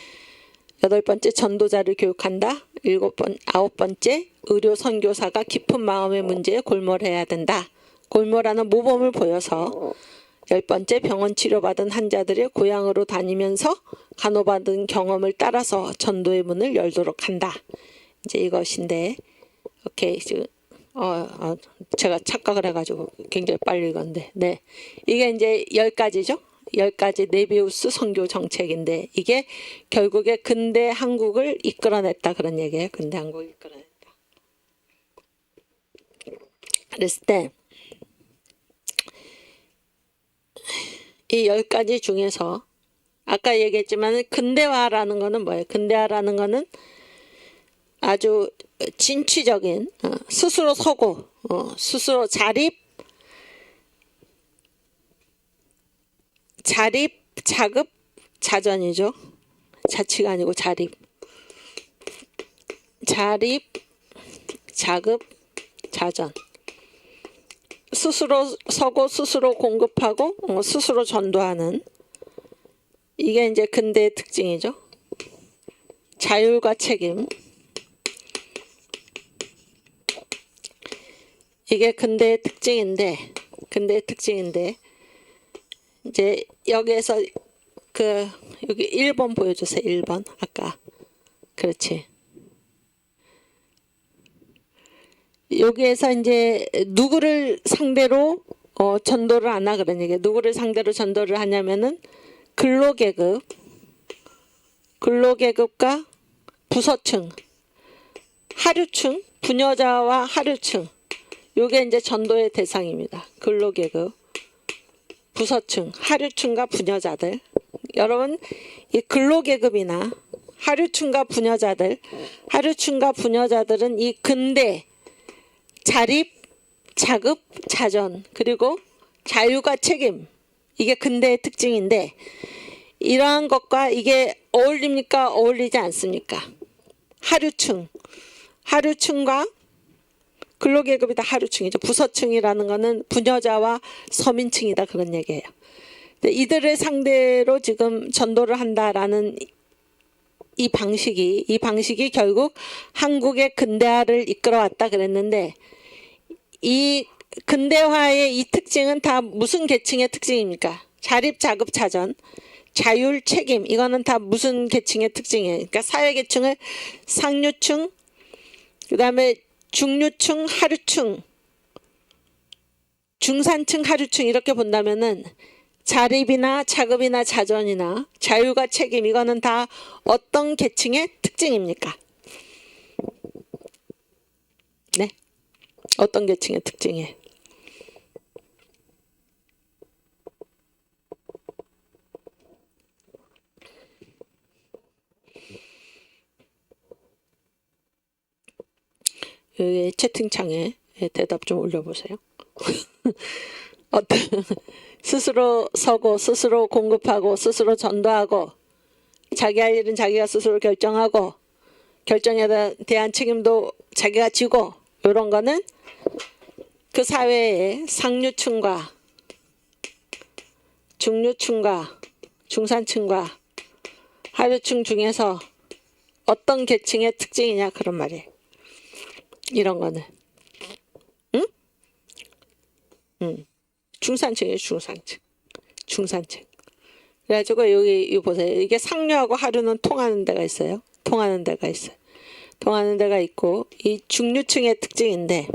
8번째 전도자를 교육한다. 9번째 의료 선교사가 깊은 마음의 문제에 골몰해야 된다. 골몰하는 모범을 보여서 10번째 병원 치료받은 환자들의 고향으로 다니면서 간호받은 경험을 따라서 전도의 문을 열도록 한다. 이제 이것인데 오케이 지금 제가 착각을 해가지고 굉장히 빨리 읽었는데 네 이게 이제 10가지죠. 10가지 네비우스 선교 정책인데 이게 결국에 근대 한국을 이끌어냈다 그런 얘기예요. 근대 한국을 이끌어냈다. 그랬을 때 이 10가지 중에서 아까 얘기했지만 근대화라는 거는 뭐예요? 근대화라는 거는 아주 진취적인 스스로 서고 스스로 자립, 자급, 자전이죠. 자치가 아니고 자립, 자급, 자전. 스스로 서고 스스로 공급하고 스스로 전도하는 이게 이제 근대의 특징이죠. 자율과 책임. 이게 근대의 특징인데 이제 여기에서 여기 1번 보여주세요. 1번 아까 그렇지. 여기에서 이제 누구를 상대로 전도를 하나 그런 얘기예요. 누구를 상대로 전도를 하냐면은 근로계급과 부서층, 하류층, 부녀자와 하류층. 요게 이제 전도의 대상입니다. 근로계급, 부서층, 하류층과 부녀자들. 여러분 이 근로계급이나 하류층과 부녀자들은 이 근대 자립, 자급, 자전 그리고 자유가 책임 이게 근대의 특징인데 이러한 것과 이게 어울립니까? 어울리지 않습니까? 하류층과 근로계급이 다 하류층이죠. 부서층이라는 것은 부녀자와 서민층이다 그런 얘기예요. 이들을 상대로 지금 전도를 한다라는 이 방식이 결국 한국의 근대화를 이끌어왔다 그랬는데 이 근대화의 이 특징은 다 무슨 계층의 특징입니까? 자립, 자급, 자전, 자율, 책임 이거는 다 무슨 계층의 특징이에요? 그러니까 사회계층을 상류층, 그 다음에 중류층, 하류층, 중산층, 하류층 이렇게 본다면은 자립이나 자급이나 자전이나 자유가 책임 이거는 다 어떤 계층의 특징입니까? 네, 어떤 계층의 특징이에요? 여기 채팅창에 대답 좀 올려보세요. 어떤 스스로 서고 스스로 공급하고 스스로 전도하고 자기 할 일은 자기가 스스로 결정하고 결정에 대한 책임도 자기가 지고 이런 거는 그 사회의 상류층과 중류층과 중산층과 하류층 중에서 어떤 계층의 특징이냐 그런 말이에요. 이런 거는 중산층이에요. 중산층. 그래가지고 여기 보세요. 이게 상류하고 하류는 통하는 데가 있어요. 통하는 데가 있고 이 중류층의 특징인데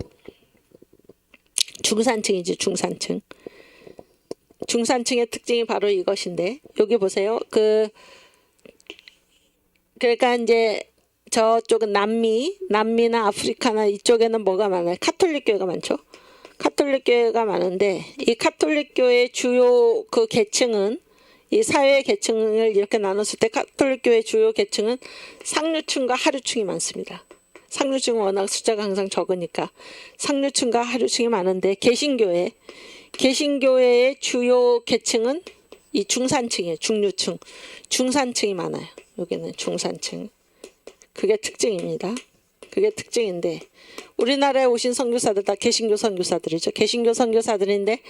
중산층이지 중산층. 중산층의 특징이 바로 이것인데 여기 보세요. 그러니까 이제 저쪽은 남미나 아프리카나 이쪽에는 뭐가 많아요? 카톨릭 교회가 많죠. 카톨릭 교회가 많은데 이 카톨릭 교회의 주요 그 계층은 이 사회 계층을 이렇게 나눴을 때 카톨릭 교회의 주요 계층은 상류층과 하류층이 많습니다. 상류층은 워낙 숫자가 항상 적으니까 상류층과 하류층이 많은데 개신교회의 주요 계층은 이 중산층이에요. 중산층이 많아요. 여기는 중산층. 그게 특징입니다. 그게 특징인데 우리나라에 오신 선교사들 다 개신교 선교사들이죠. 개신교 선교사들인데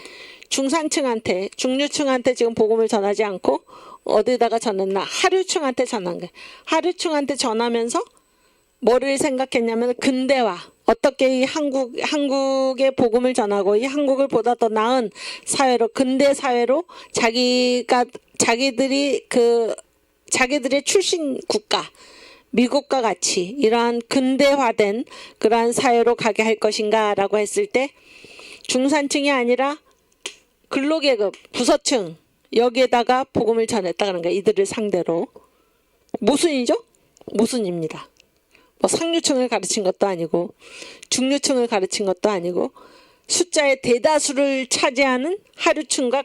중산층한테 중류층한테 지금 복음을 전하지 않고 어디다가 전했나? 하류층한테 전한 거예요. 하류층한테 전하면서 뭐를 생각했냐면 근대화 어떻게 이 한국의 복음을 전하고 이 한국을 보다 더 나은 사회로 근대 사회로 자기들이 자기들의 출신 국가 미국과 같이 이러한 근대화된 그러한 사회로 가게 할 것인가라고 했을 때 중산층이 아니라 근로계급 부서층 여기에다가 복음을 전했다는 거예요. 이들을 상대로 모순이죠? 모순입니다. 뭐 상류층을 가르친 것도 아니고 중류층을 가르친 것도 아니고 숫자의 대다수를 차지하는 하류층과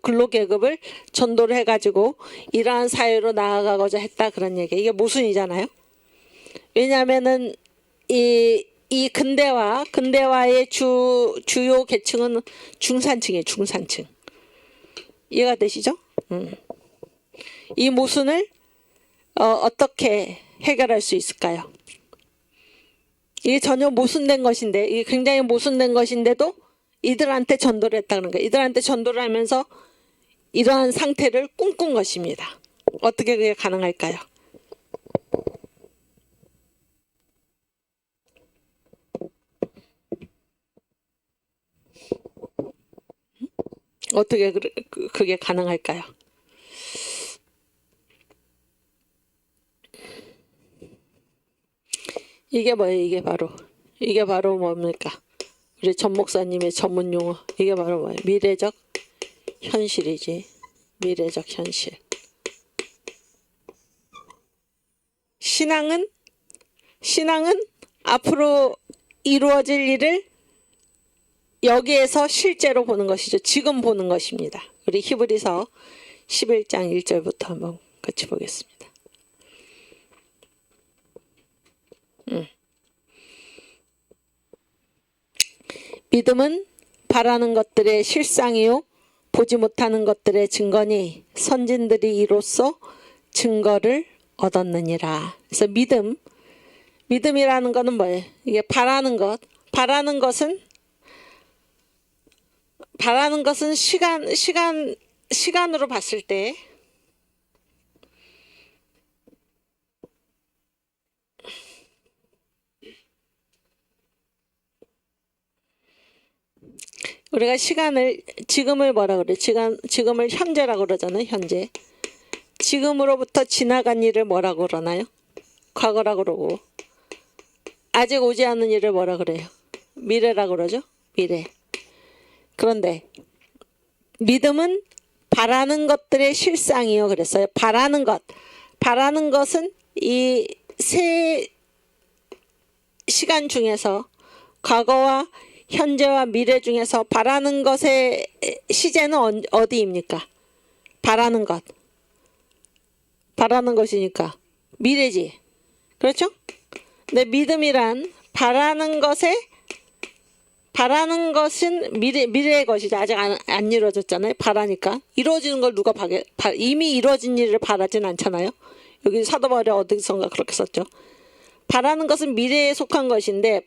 근로계급을 전도를 해가지고 이러한 사회로 나아가고자 했다 그런 얘기예요. 이게 모순이잖아요. 왜냐하면은 이 근대화의 주요 계층은 중산층이에요. 중산층. 이해가 되시죠? 이 모순을 어떻게 해결할 수 있을까요? 이게 전혀 모순된 것인데 이게 굉장히 모순된 것인데도 이들한테 전도를 했다는 거예요. 이들한테 전도를 하면서 이러한 상태를 꿈꾼 것입니다. 어떻게 그게 가능할까요? 어떻게 그게 가능할까요? 이게 뭐예요? 이게 바로 뭡니까? 우리 전 목사님의 전문 용어. 이게 바로 뭐예요? 미래적 현실이지. 미래적 현실. 신앙은 앞으로 이루어질 일을 여기에서 실제로 보는 것이죠. 지금 보는 것입니다. 우리 히브리서 11장 1절부터 한번 같이 보겠습니다. 믿음은 바라는 것들의 실상이요 보지 못하는 것들의 증거니 선진들이 이로써 증거를 얻었느니라. 그래서 믿음이라는 것은 뭐예요? 이게 바라는 것은 시간으로 봤을 때 우리가 지금을 뭐라 그래? 지금을 현재라고 그러잖아요. 현재. 지금으로부터 지나간 일을 뭐라고 그러나요? 과거라고 그러고. 아직 오지 않은 일을 뭐라 그래요? 미래라고 그러죠? 미래. 그런데 믿음은 바라는 것들의 실상이요 그랬어요. 바라는 것은 이 세 시간 중에서 과거와 현재와 미래 중에서 바라는 것의 시제는 어디입니까? 바라는 것이니까 미래지. 그렇죠? 근데 믿음이란 바라는 것은 미래의 것이죠. 아직 안 이루어졌잖아요. 바라니까. 이루어지는 걸 누가 이미 이루어진 일을 바라진 않잖아요. 여기 사도 바울이 어디선가 그렇게 썼죠. 바라는 것은 미래에 속한 것인데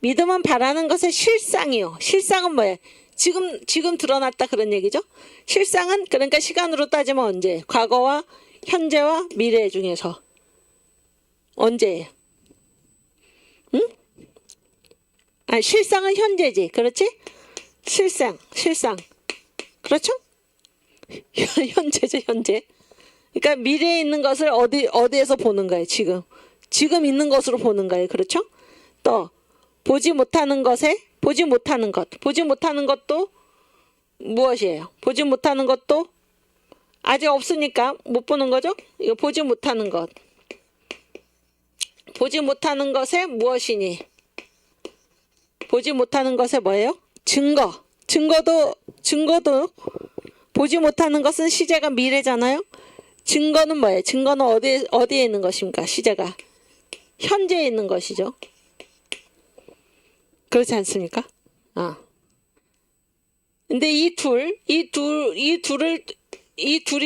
믿음은 바라는 것의 실상이요. 실상은 뭐예요? 지금 드러났다 그런 얘기죠. 실상은 그러니까 시간으로 따지면 언제? 과거와 현재와 미래 중에서 언제예요? 응? 실상은 현재지. 그렇지? 실상. 그렇죠? 현재죠, 현재. 그러니까 미래에 있는 것을 어디에서 보는 거예요, 지금 있는 것으로 보는 거예요. 그렇죠? 또 보지 못하는 것도 무엇이에요? 보지 못하는 것도 아직 없으니까 못 보는 거죠? 이거 보지 못하는 것에 무엇이니? 보지 못하는 것에 뭐예요? 증거도 보지 못하는 것은 시제가 미래잖아요. 증거는 뭐예요? 증거는 어디에 있는 것입니까? 시제가 현재에 있는 것이죠. 그렇지 않습니까? 근데 이 둘이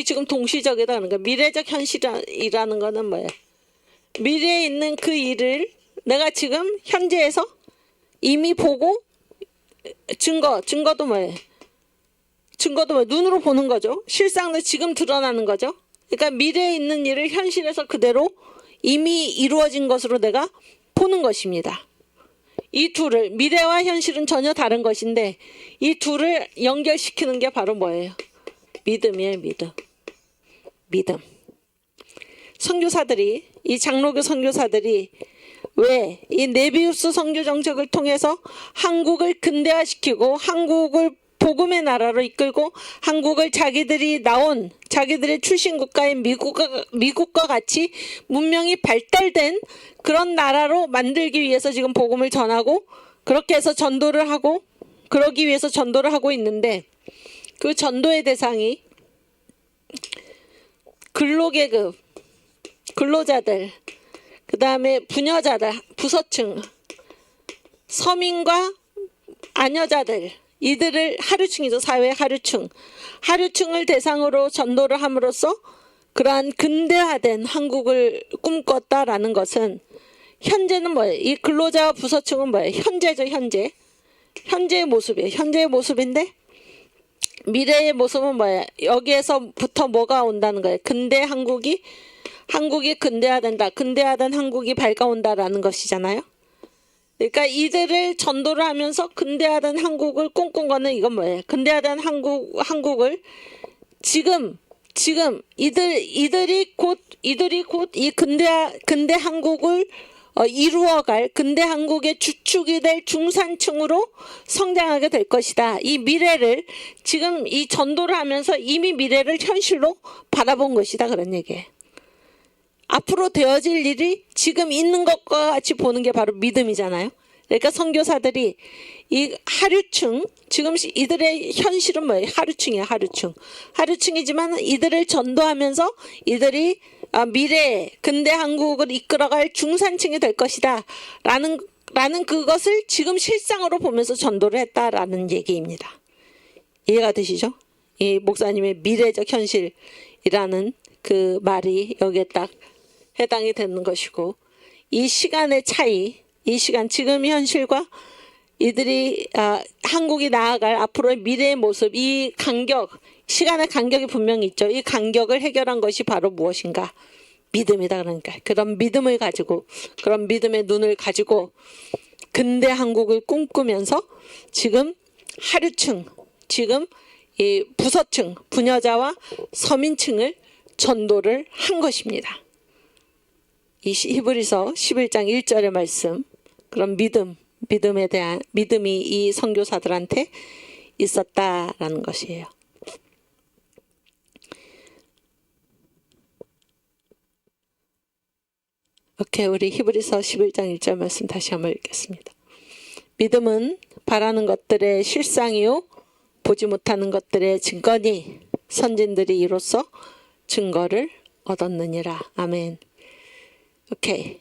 지금 동시적이라는 거예요. 미래적 현실이라는 거는 뭐예요? 미래에 있는 그 일을 내가 지금 현재에서 이미 보고 증거도 뭐예요? 눈으로 보는 거죠. 실상도 지금 드러나는 거죠. 그러니까 미래에 있는 일을 현실에서 그대로 이미 이루어진 것으로 내가 보는 것입니다. 이 둘을, 미래와 현실은 전혀 다른 것인데 이 둘을 연결시키는 게 바로 뭐예요? 믿음이에요. 믿음. 선교사들이, 이 장로교 선교사들이 왜 이 네비우스 선교 정책을 통해서 한국을 근대화시키고 한국을 복음의 나라로 이끌고 한국을 자기들이 자기들의 출신 국가인 미국과 같이 문명이 발달된 그런 나라로 만들기 위해서 지금 복음을 전하고 그렇게 해서 전도를 하고 그러기 위해서 전도를 하고 있는데 그 전도의 대상이 근로계급, 근로자들, 그 다음에 부녀자들, 부서층, 서민과 아녀자들, 이들을 하류층이죠. 사회의 하류층을 대상으로 전도를 함으로써 그러한 근대화된 한국을 꿈꿨다라는 것은 현재는 뭐예요? 이 근로자와 부서층은 뭐예요? 현재죠. 현재의 모습이에요. 현재의 모습인데 미래의 모습은 뭐예요? 여기에서부터 뭐가 온다는 거예요? 한국이 근대화된다. 근대화된 한국이 밝아온다라는 것이잖아요. 그러니까 이들을 전도를 하면서 근대화된 한국을 꿈꾼 거는 이건 뭐예요? 근대화된 한국을 지금 이들이 곧 이 근대 한국을 이루어갈 근대 한국의 주축이 될 중산층으로 성장하게 될 것이다. 이 미래를 지금 이 전도를 하면서 이미 미래를 현실로 바라본 것이다. 그런 얘기예요. 앞으로 되어질 일이 지금 있는 것과 같이 보는 게 바로 믿음이잖아요. 그러니까 선교사들이 이 하류층, 지금 이들의 현실은 뭐예요? 하류층이지만 이들을 전도하면서 이들이 미래에 근대 한국을 이끌어갈 중산층이 될 것이다. 라는 그것을 지금 실상으로 보면서 전도를 했다라는 얘기입니다. 이해가 되시죠? 이 목사님의 미래적 현실이라는 그 말이 여기에 딱 해당이 되는 것이고, 이 시간의 차이, 지금 현실과 이들이 한국이 나아갈 앞으로의 미래의 모습, 이 시간의 간격이 분명히 있죠. 이 간격을 해결한 것이 바로 무엇인가? 믿음이다. 그러니까 그런 믿음을 가지고, 그런 믿음의 눈을 가지고 근대 한국을 꿈꾸면서 지금 하류층, 지금 이 부서층, 부녀자와 서민층을 전도를 한 것입니다. 이 히브리서 11장 1절의 말씀, 그런 믿음이 이 선교사들한테 있었다라는 것이에요. 오케이, 우리 히브리서 11장 1절 말씀 다시 한번 읽겠습니다. 믿음은 바라는 것들의 실상이요 보지 못하는 것들의 증거니 선진들이 이로써 증거를 얻었느니라. 아멘. 오케이.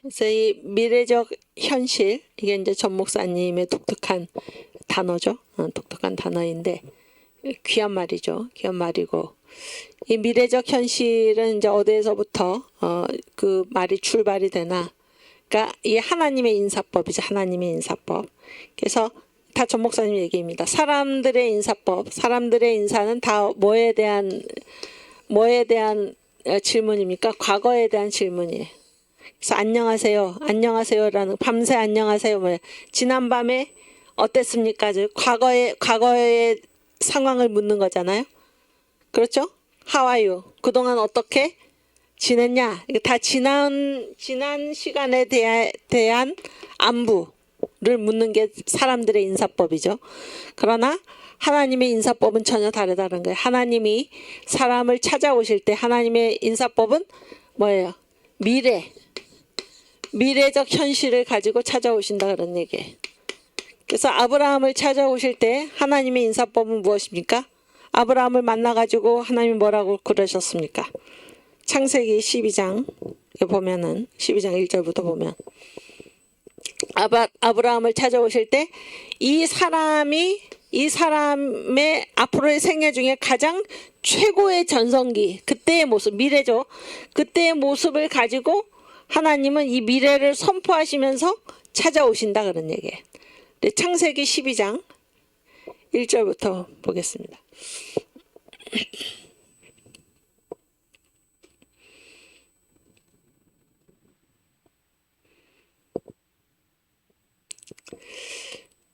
그래서 이 미래적 현실, 이게 이제 전 목사님의 독특한 단어죠. 독특한 단어인데 귀한 말이죠. 귀한 말이고, 이 미래적 현실은 이제 어디에서부터 그 말이 출발이 되나? 그러니까 이 하나님의 인사법이죠. 하나님의 인사법. 그래서 다 전 목사님 얘기입니다. 사람들의 인사법, 사람들의 인사는 다 뭐에 대한 질문입니까? 과거에 대한 질문이에요. 그래서 안녕하세요라는, 밤새 안녕하세요, 지난밤에 어땠습니까? 과거의 상황을 묻는 거잖아요. 그렇죠? How are you? 그동안 어떻게 지냈냐? 이게 다 지난 시간에 대한 안부를 묻는 게 사람들의 인사법이죠. 그러나 하나님의 인사법은 전혀 다르다는 거예요. 하나님이 사람을 찾아오실 때 하나님의 인사법은 뭐예요? 미래적 현실을 가지고 찾아오신다, 그런 얘기예요. 그래서 아브라함을 찾아오실 때 하나님의 인사법은 무엇입니까? 아브라함을 만나가지고 하나님이 뭐라고 그러셨습니까? 창세기 12장에 보면은 12장 1절부터 보면 아브라함을 찾아오실 때 이 사람의 앞으로의 생애 중에 가장 최고의 전성기, 그때의 모습, 미래죠. 그때의 모습을 가지고 하나님은 이 미래를 선포하시면서 찾아오신다 그런 얘기예요. 창세기 12장 1절부터 보겠습니다.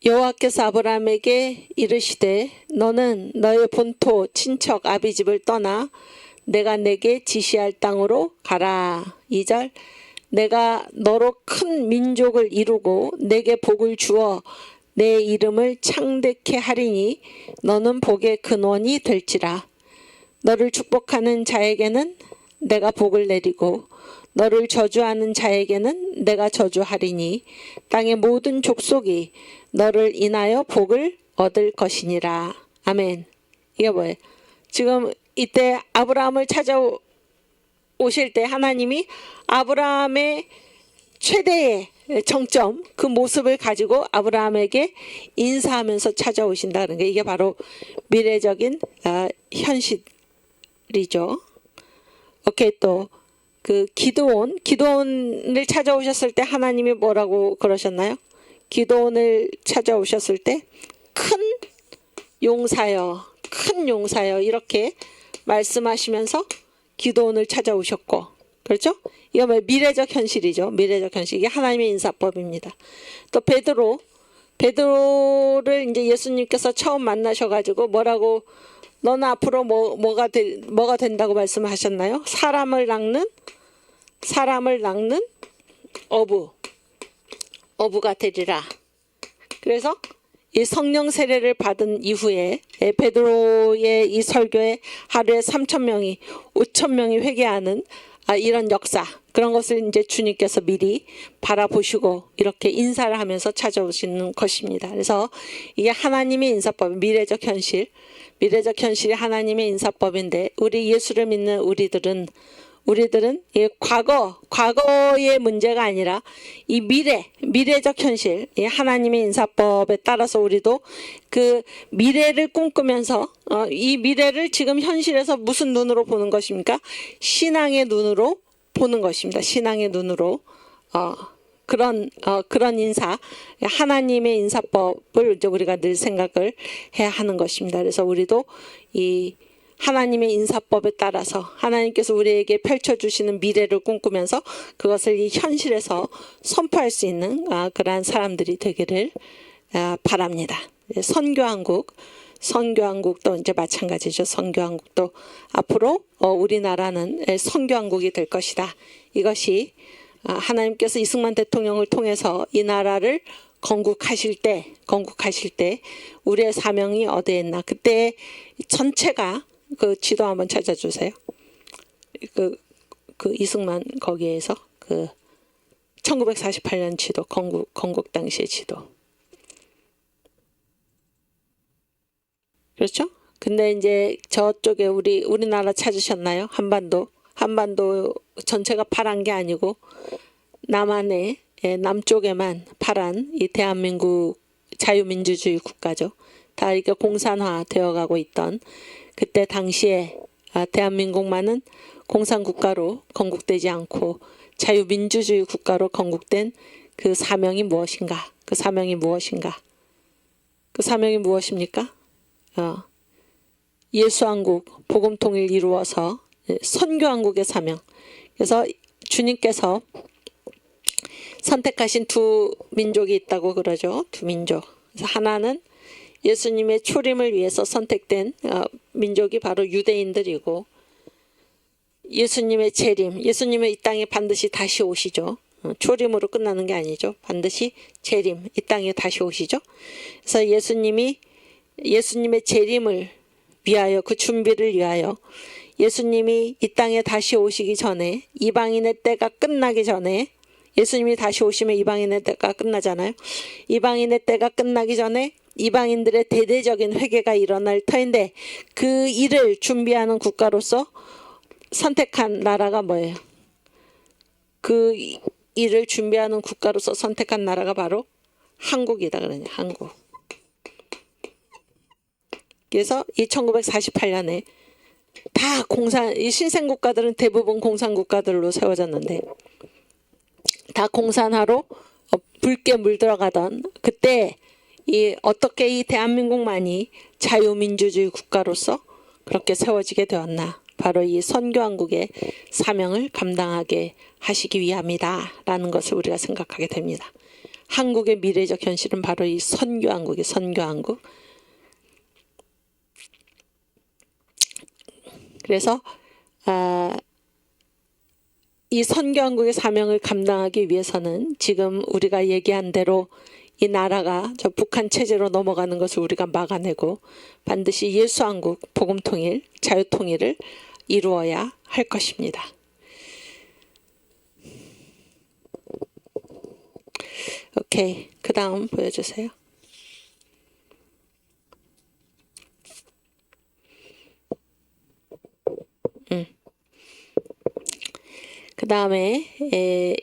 여호와께서 아브라함에게 이르시되 너는 너의 본토 친척 아비집을 떠나 내가 내게 지시할 땅으로 가라. 2절 내가 너로 큰 민족을 이루고 내게 복을 주어 내 이름을 창대케 하리니 너는 복의 근원이 될지라. 너를 축복하는 자에게는 내가 복을 내리고 너를 저주하는 자에게는 내가 저주하리니 땅의 모든 족속이 너를 인하여 복을 얻을 것이니라. 아멘. 이게 뭐예요? 지금 이때 아브라함을 찾아오실 때 하나님이 아브라함의 최대의 정점, 그 모습을 가지고 아브라함에게 인사하면서 찾아오신다는 게 이게 바로 미래적인 현실이죠. 오케이, 또 그 기드온을 찾아오셨을 때 하나님이 뭐라고 그러셨나요? 기드온을 찾아오셨을 때 큰 용사여 이렇게 말씀하시면서 기드온을 찾아오셨고, 그렇죠? 이거 뭐 미래적 현실이죠. 미래적 현실. 이게 하나님의 인사법입니다. 또 베드로를 이제 예수님께서 처음 만나셔가지고 뭐라고, 너는 앞으로 뭐가 된다고 말씀하셨나요? 사람을 낚는 어부가 되리라. 그래서 이 성령 세례를 받은 이후에 베드로의 이 설교에 하루에 3,000명이 5,000명이 회개하는 이런 역사, 그런 것을 이제 주님께서 미리 바라보시고 이렇게 인사를 하면서 찾아오시는 것입니다. 그래서 이게 하나님의 인사법, 미래적 현실이 하나님의 인사법인데, 우리 예수를 믿는 우리들은 이 과거의 문제가 아니라 이 미래적 현실, 이 하나님의 인사법에 따라서 우리도 그 미래를 꿈꾸면서 이 미래를 지금 현실에서 무슨 눈으로 보는 것입니까? 신앙의 눈으로 보는 것입니다. 신앙의 눈으로 그런 인사, 하나님의 인사법을 이제 우리가 늘 생각을 해야 하는 것입니다. 그래서 우리도 이 하나님의 인사법에 따라서 하나님께서 우리에게 펼쳐주시는 미래를 꿈꾸면서 그것을 이 현실에서 선포할 수 있는 그러한 사람들이 되기를 바랍니다. 선교한국도 이제 마찬가지죠. 선교한국도 앞으로 우리나라는 선교한국이 될 것이다. 이것이 하나님께서 이승만 대통령을 통해서 이 나라를 건국하실 때 우리의 사명이 어디에 있나, 그때 전체가 그 지도 한번 찾아주세요. 그 이승만 거기에서 그 1948년 지도, 건국 당시의 지도. 그렇죠? 근데 이제 저쪽에 우리나라 찾으셨나요? 한반도 전체가 파란 게 아니고 남한의 남쪽에만 파란 이 대한민국 자유민주주의 국가죠. 다 이렇게 공산화 되어가고 있던 그때 당시에 대한민국만은 공산국가로 건국되지 않고 자유민주주의 국가로 건국된 그 사명이 무엇인가? 그 사명이 무엇입니까? 예수한국, 복음통일 이루어서 선교한국의 사명. 그래서 주님께서 선택하신 두 민족이 있다고 그러죠. 두 민족. 그래서 하나는 예수님의 초림을 위해서 선택된 민족이 바로 유대인들이고, 예수님의 재림, 예수님은 이 땅에 반드시 다시 오시죠. 초림으로 끝나는 게 아니죠. 반드시 재림, 이 땅에 다시 오시죠. 그래서 예수님의 재림을 위하여, 그 준비를 위하여 예수님이 이 땅에 다시 오시기 전에, 이방인의 때가 끝나기 전에, 예수님이 다시 오시면 이방인의 때가 끝나잖아요. 이방인의 때가 끝나기 전에 이방인들의 대대적인 회개가 일어날 터인데, 그 일을 준비하는 국가로서 선택한 나라가 뭐예요? 그 일을 준비하는 국가로서 선택한 나라가 바로 한국이다 그러냐, 한국. 그래서 이 1948년에 다 이 신생국가들은 대부분 공산국가들로 세워졌는데 다 공산화로 붉게 물들어가던 그때 어떻게 이 대한민국만이 자유민주주의 국가로서 그렇게 세워지게 되었나? 바로 이 선교한국의 사명을 감당하게 하시기 위함이다 라는 것을 우리가 생각하게 됩니다. 한국의 미래적 현실은 바로 이 선교한국이 선교한국. 그래서 이 선교한국의 사명을 감당하기 위해서는 지금 우리가 얘기한 대로 이 나라가 저 북한 체제로 넘어가는 것을 우리가 막아내고 반드시 예수한국, 복음통일, 자유통일을 이루어야 할 것입니다. 오케이, 그 다음 보여주세요. 그 다음에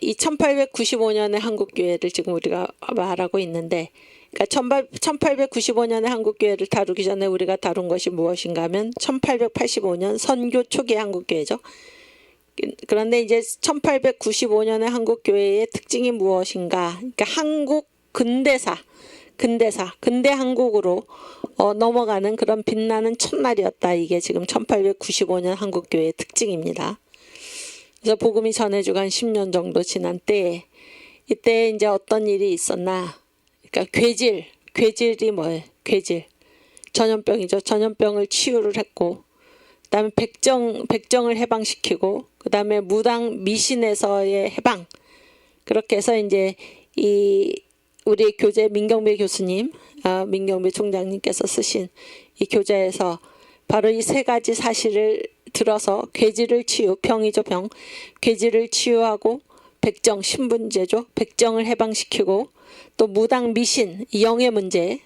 이 1895년의 한국교회를 지금 우리가 말하고 있는데, 그러니까 1895년의 한국교회를 다루기 전에 우리가 다룬 것이 무엇인가 하면 1885년 선교 초기의 한국교회죠. 그런데 이제 1895년의 한국교회의 특징이 무엇인가? 그러니까 한국 근대 한국으로 넘어가는 그런 빛나는 첫날이었다. 이게 지금 1895년 한국교회의 특징입니다. 그래서 복음이 전해주고 한 10년 정도 지난 때에 이때 이제 어떤 일이 있었나? 그러니까 괴질이 뭐예요? 괴질. 전염병이죠. 전염병을 치유를 했고, 그다음에 백정을 해방시키고, 그다음에 무당 미신에서의 해방. 그렇게 해서 이제 우리 교재 민경배 교수님, 민경배 총장님께서 쓰신 이 교재에서 바로 이 세 가지 사실을 들어서 괴질을 병이죠, 병. 괴질을 치유하고 백정, 신분제죠. 백정을 해방시키고 또 무당 미신, 영의 문제,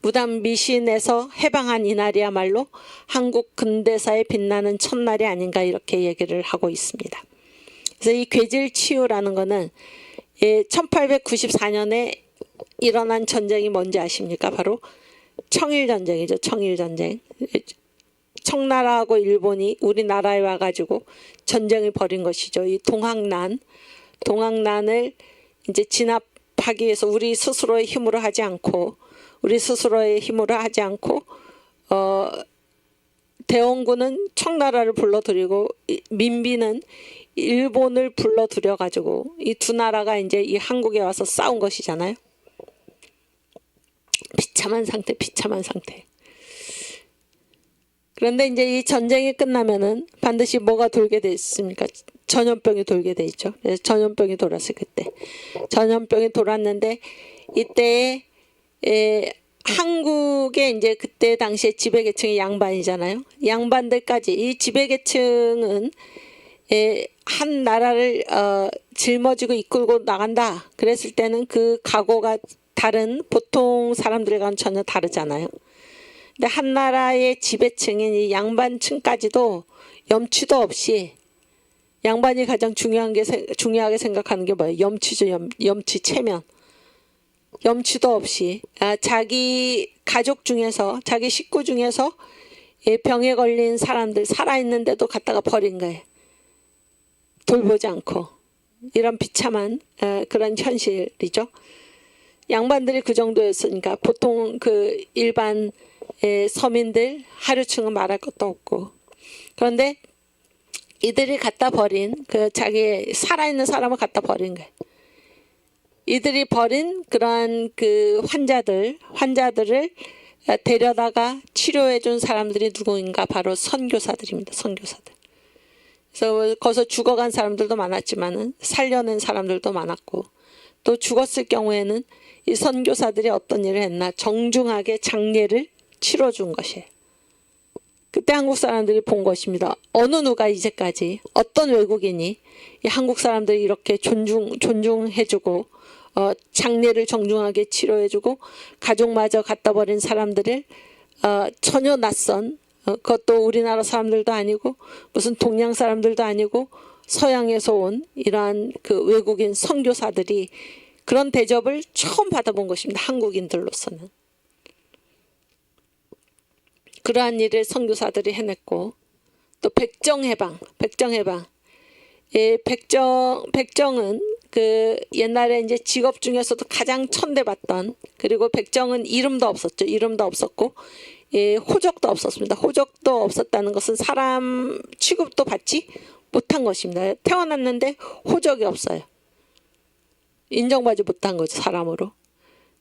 무당 미신에서 해방한 이날이야말로 한국 근대사의 빛나는 첫날이 아닌가 이렇게 얘기를 하고 있습니다. 그래서 이 괴질 치유라는 거는 1894년에 일어난 전쟁이 뭔지 아십니까? 바로 청일전쟁이죠. 청일전쟁. 청나라하고 일본이 우리나라에 와가지고 전쟁을 벌인 것이죠. 이 동학난을 이제 진압하기 위해서 우리 스스로의 힘으로 하지 않고 대원군은 청나라를 불러들이고 민비는 일본을 불러들여가지고 이 두 나라가 이제 이 한국에 와서 싸운 것이잖아요. 비참한 상태. 그런데 이제 이 전쟁이 끝나면은 반드시 뭐가 돌게 돼 있습니까? 전염병이 돌게 돼 있죠. 그래서 전염병이 돌았어요, 그때. 전염병이 돌았는데 이때에 한국에 이제 그때 당시에 지배계층이 양반이잖아요. 양반들까지 이 지배계층은 한 나라를 짊어지고 이끌고 나간다. 그랬을 때는 그 각오가 다른 보통 사람들과는 전혀 다르잖아요. 근데 한 나라의 지배층인 이 양반층까지도 염치도 없이 양반이 가장 중요하게 생각하는 게 뭐예요? 염치죠. 염치 체면. 염치도 없이 자기 가족 중에서 자기 식구 중에서 병에 걸린 사람들 살아있는데도 갖다가 버린 거예요. 돌보지 않고. 이런 비참한 그런 현실이죠. 양반들이 그 정도였으니까 보통 그 일반 서민들 하류층은 말할 것도 없고. 그런데 이들이 갖다 버린 그 자기 살아있는 사람을 갖다 버린 거예요. 이들이 버린 그러한 그 환자들을 데려다가 치료해 준 사람들이 누구인가? 바로 선교사들입니다. 선교사들. 그래서 거기서 죽어간 사람들도 많았지만은 살려낸 사람들도 많았고, 또 죽었을 경우에는 이 선교사들이 어떤 일을 했나? 정중하게 장례를 치러준 것이에요. 그때 한국 사람들이 본 것입니다. 어느 누가 이제까지 어떤 외국인이 이 한국 사람들이 이렇게 존중해주고 장례를 정중하게 치료해주고 가족마저 갖다 버린 사람들을 전혀 낯선 그것도 우리나라 사람들도 아니고 무슨 동양 사람들도 아니고 서양에서 온 이러한 그 외국인 선교사들이 그런 대접을 처음 받아본 것입니다. 한국인들로서는. 그러한 일을 선교사들이 해냈고, 또 백정해방. 예, 백정은 그 옛날에 이제 직업 중에서도 가장 천대받던, 그리고 백정은 이름도 없었죠. 이름도 없었고, 예, 호적도 없었습니다. 호적도 없었다는 것은 사람 취급도 받지 못한 것입니다. 태어났는데 호적이 없어요. 인정받지 못한 거죠, 사람으로.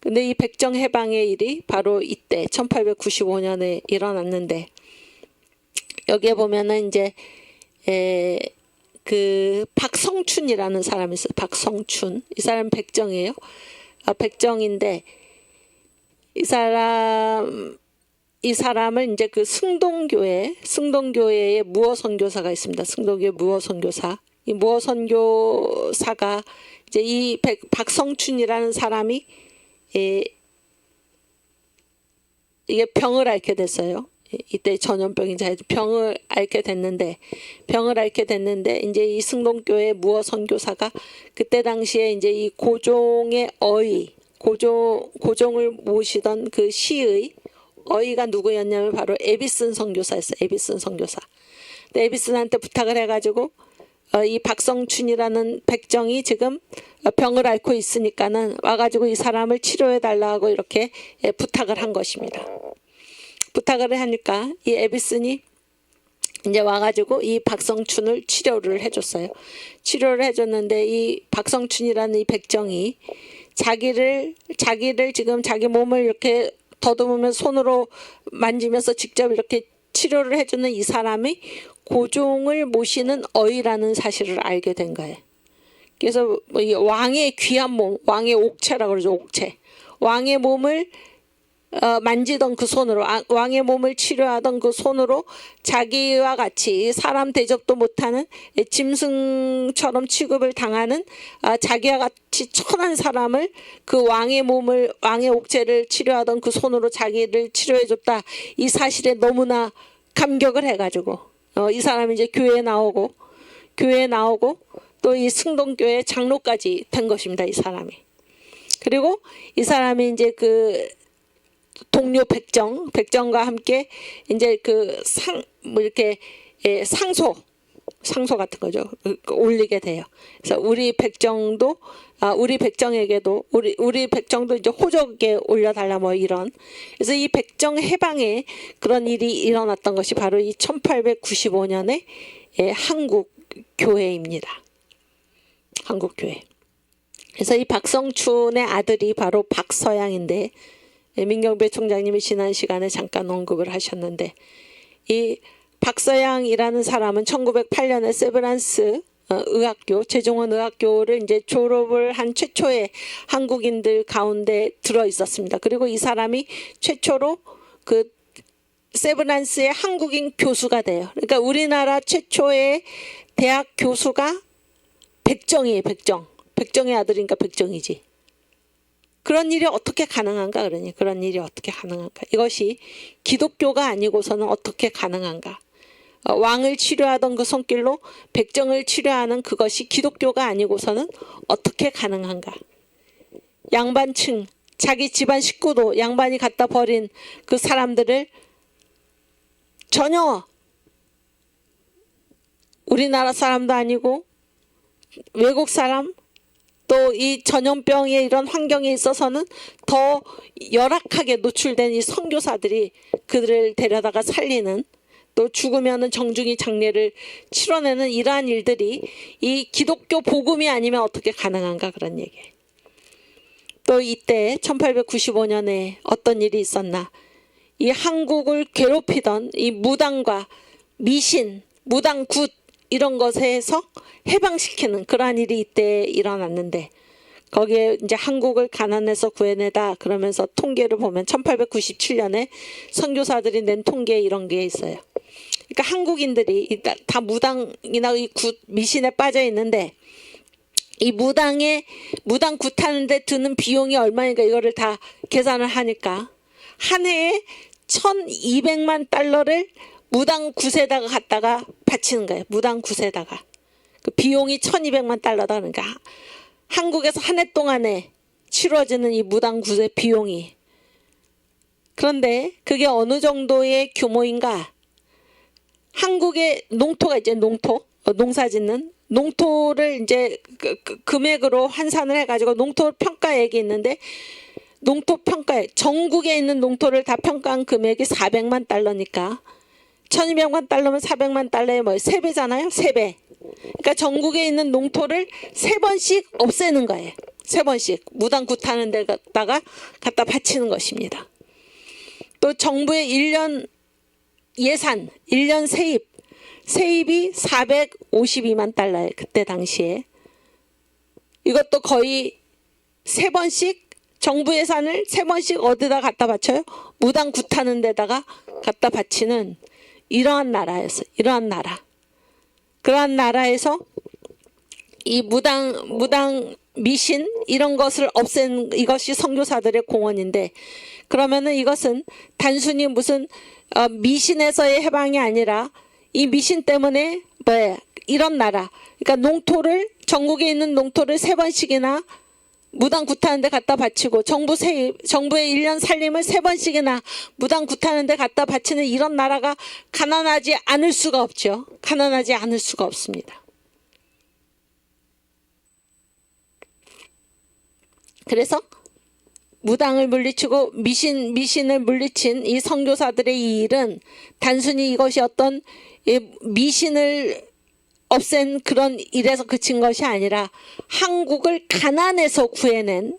근데 이 백정해방의 일이 바로 이때 1895년에 일어났는데, 여기에 보면은 이제 그 박성춘이라는 사람이 있어요. 박성춘. 이 사람 백정이에요. 백정인데 이 사람을 이제 그 승동교회에 무어 선교사가 있습니다. 승동교회 무어 선교사. 이 무어 선교사가 이제 이 박성춘이라는 사람이 이게 병을 앓게 됐어요. 이때 전염병인지 병을 앓게 됐는데 이제 이 승동교회 무어 선교사가 그때 당시에 이제 이 고종의 고종을 모시던 그 시의 어이가 누구였냐면 바로 에비슨 선교사였어요. 에비슨 선교사. 근데 에비슨한테 부탁을 해가지고 이 박성춘이라는 백정이 지금 병을 앓고 있으니까는 와가지고 이 사람을 치료해 달라고 이렇게 부탁을 한 것입니다. 부탁을 하니까 이 에비슨이 이제 와가지고 이 박성춘을 치료를 해줬어요. 치료를 해줬는데 이 박성춘이라는 이 백정이 자기를 지금 자기 몸을 이렇게 더듬으면서 손으로 만지면서 직접 이렇게 치료를 해주는 이 사람이 고종을 모시는 어이라는 사실을 알게 된 거예요. 그래서 이 왕의 귀한 몸, 왕의 옥체라고 그러죠. 옥체. 왕의 몸을 만지던 그 손으로, 왕의 몸을 치료하던 그 손으로 자기와 같이 사람 대접도 못하는 짐승처럼 취급을 당하는 자기와 같이 천한 사람을 그 왕의 옥체를 치료하던 그 손으로 자기를 치료해줬다. 이 사실에 너무나 감격을 해가지고 이 사람이 이제 교회에 나오고 또 이 승동교회 장로까지 된 것입니다. 이 사람이. 그리고 이 사람이 이제 그 동료 백정과 함께 이제 이렇게 상소 같은 거죠. 올리게 돼요. 그래서 우리 백정에게도 이제 호적에 올려달라 뭐 이런. 그래서 이 백정 해방에 그런 일이 일어났던 것이 바로 이 1895년에 한국 교회입니다. 한국 교회. 그래서 이 박성춘의 아들이 바로 박서양인데, 민경배 총장님이 지난 시간에 잠깐 언급을 하셨는데, 이 박서양이라는 사람은 1908년에 세브란스 재종원 의학교를 이제 졸업을 한 최초의 한국인들 가운데 들어 있었습니다. 그리고 이 사람이 최초로 그 세브란스의 한국인 교수가 돼요. 그러니까 우리나라 최초의 대학 교수가 백정이에요. 백정의 아들이니까 백정이지. 그런 일이 어떻게 가능한가? 그런 일이 어떻게 가능한가? 이것이 기독교가 아니고서는 어떻게 가능한가? 왕을 치료하던 그 손길로 백정을 치료하는 그것이 기독교가 아니고서는 어떻게 가능한가? 양반층, 자기 집안 식구도 양반이 갖다 버린 그 사람들을 전혀 우리나라 사람도 아니고 외국 사람, 또 이 전염병의 이런 환경에 있어서는 더 열악하게 노출된 이 선교사들이 그들을 데려다가 살리는, 또 죽으면은 정중히 장례를 치러내는 이러한 일들이 이 기독교 복음이 아니면 어떻게 가능한가, 그런 얘기예요. 또 이때 1895년에 어떤 일이 있었나? 이 한국을 괴롭히던 이 무당과 미신, 무당굿 이런 것에서 해방시키는 그러한 일이 이때 일어났는데, 거기에 이제 한국을 가난에서 구해내다 그러면서 통계를 보면 1897년에 선교사들이 낸 통계에 이런 게 있어요. 그러니까 한국인들이 다 무당이나 이 굿 미신에 빠져 있는데, 이 무당 굿하는데 드는 비용이 얼마인가 이거를 다 계산을 하니까 한 해에 1200만 달러를 무당 굿에다가 갖다가 바치는 거예요. 무당 굿에다가. 그 비용이 1200만 달러다. 그러니까 한국에서 한 해 동안에 치러지는 이 무당 굿의 비용이. 그런데 그게 어느 정도의 규모인가? 한국의 농토가 이제 농사 짓는 농토를 이제 금액으로 환산을 해가지고 농토 평가액이 있는데, 농토 평가액, 전국에 있는 농토를 다 평가한 금액이 400만 달러니까 1200만 달러면 400만 달러의 뭐 3배잖아요. 3배. 그러니까 전국에 있는 농토를 3번씩 없애는 거예요. 3번씩 무당 굿하는 데다가 갖다 바치는 것입니다. 또 정부의 1년 예산, 1년 세입이 452만 달러예요. 그때 당시에. 이것도 거의 3번씩 정부 예산을 3번씩 어디다 갖다 바쳐요? 무당 굿하는 데다가 갖다 바치는 이러한 나라였어요. 이러한 나라. 그러한 나라에서 이 무당 미신 이런 것을 없앤 이것이 선교사들의 공헌인데, 그러면은 이것은 단순히 무슨 미신에서의 해방이 아니라 이 미신 때문에 이런 나라, 그러니까 농토를, 전국에 있는 농토를 3번씩이나 무당 굿하는 데 갖다 바치고 정부의 1년 살림을 3번씩이나 무당 굿하는 데 갖다 바치는 이런 나라가 가난하지 않을 수가 없죠. 가난하지 않을 수가 없습니다. 그래서 무당을 물리치고 미신을 물리친 이 선교사들의 이 일은 단순히 이것이 어떤 미신을 없앤 그런 일에서 그친 것이 아니라 한국을 가난에서 구해낸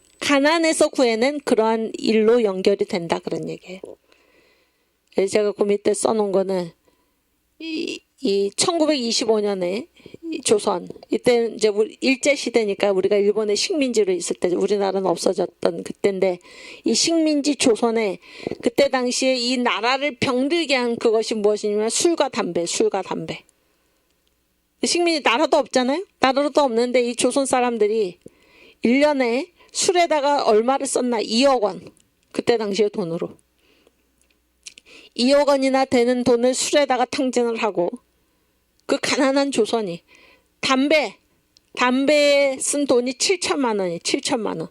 그러한 일로 연결이 된다, 그런 얘기예요. 제가 그 밑에 써놓은 거는 이 1925년에 조선, 이때 이제 일제 시대니까 우리가 일본의 식민지로 있을 때 우리나라는 없어졌던 그때인데, 이 식민지 조선에 그때 당시에 이 나라를 병들게 한 그것이 무엇이냐면 술과 담배. 식민지 나라도 없잖아요. 나라도 없는데 이 조선 사람들이 1년에 술에다가 얼마를 썼나? 2억 원. 그때 당시의 돈으로 2억 원이나 되는 돈을 술에다가 탕진을 하고, 그 가난한 조선이 담배에 쓴 돈이 7천만 원이에요. 7천만 원.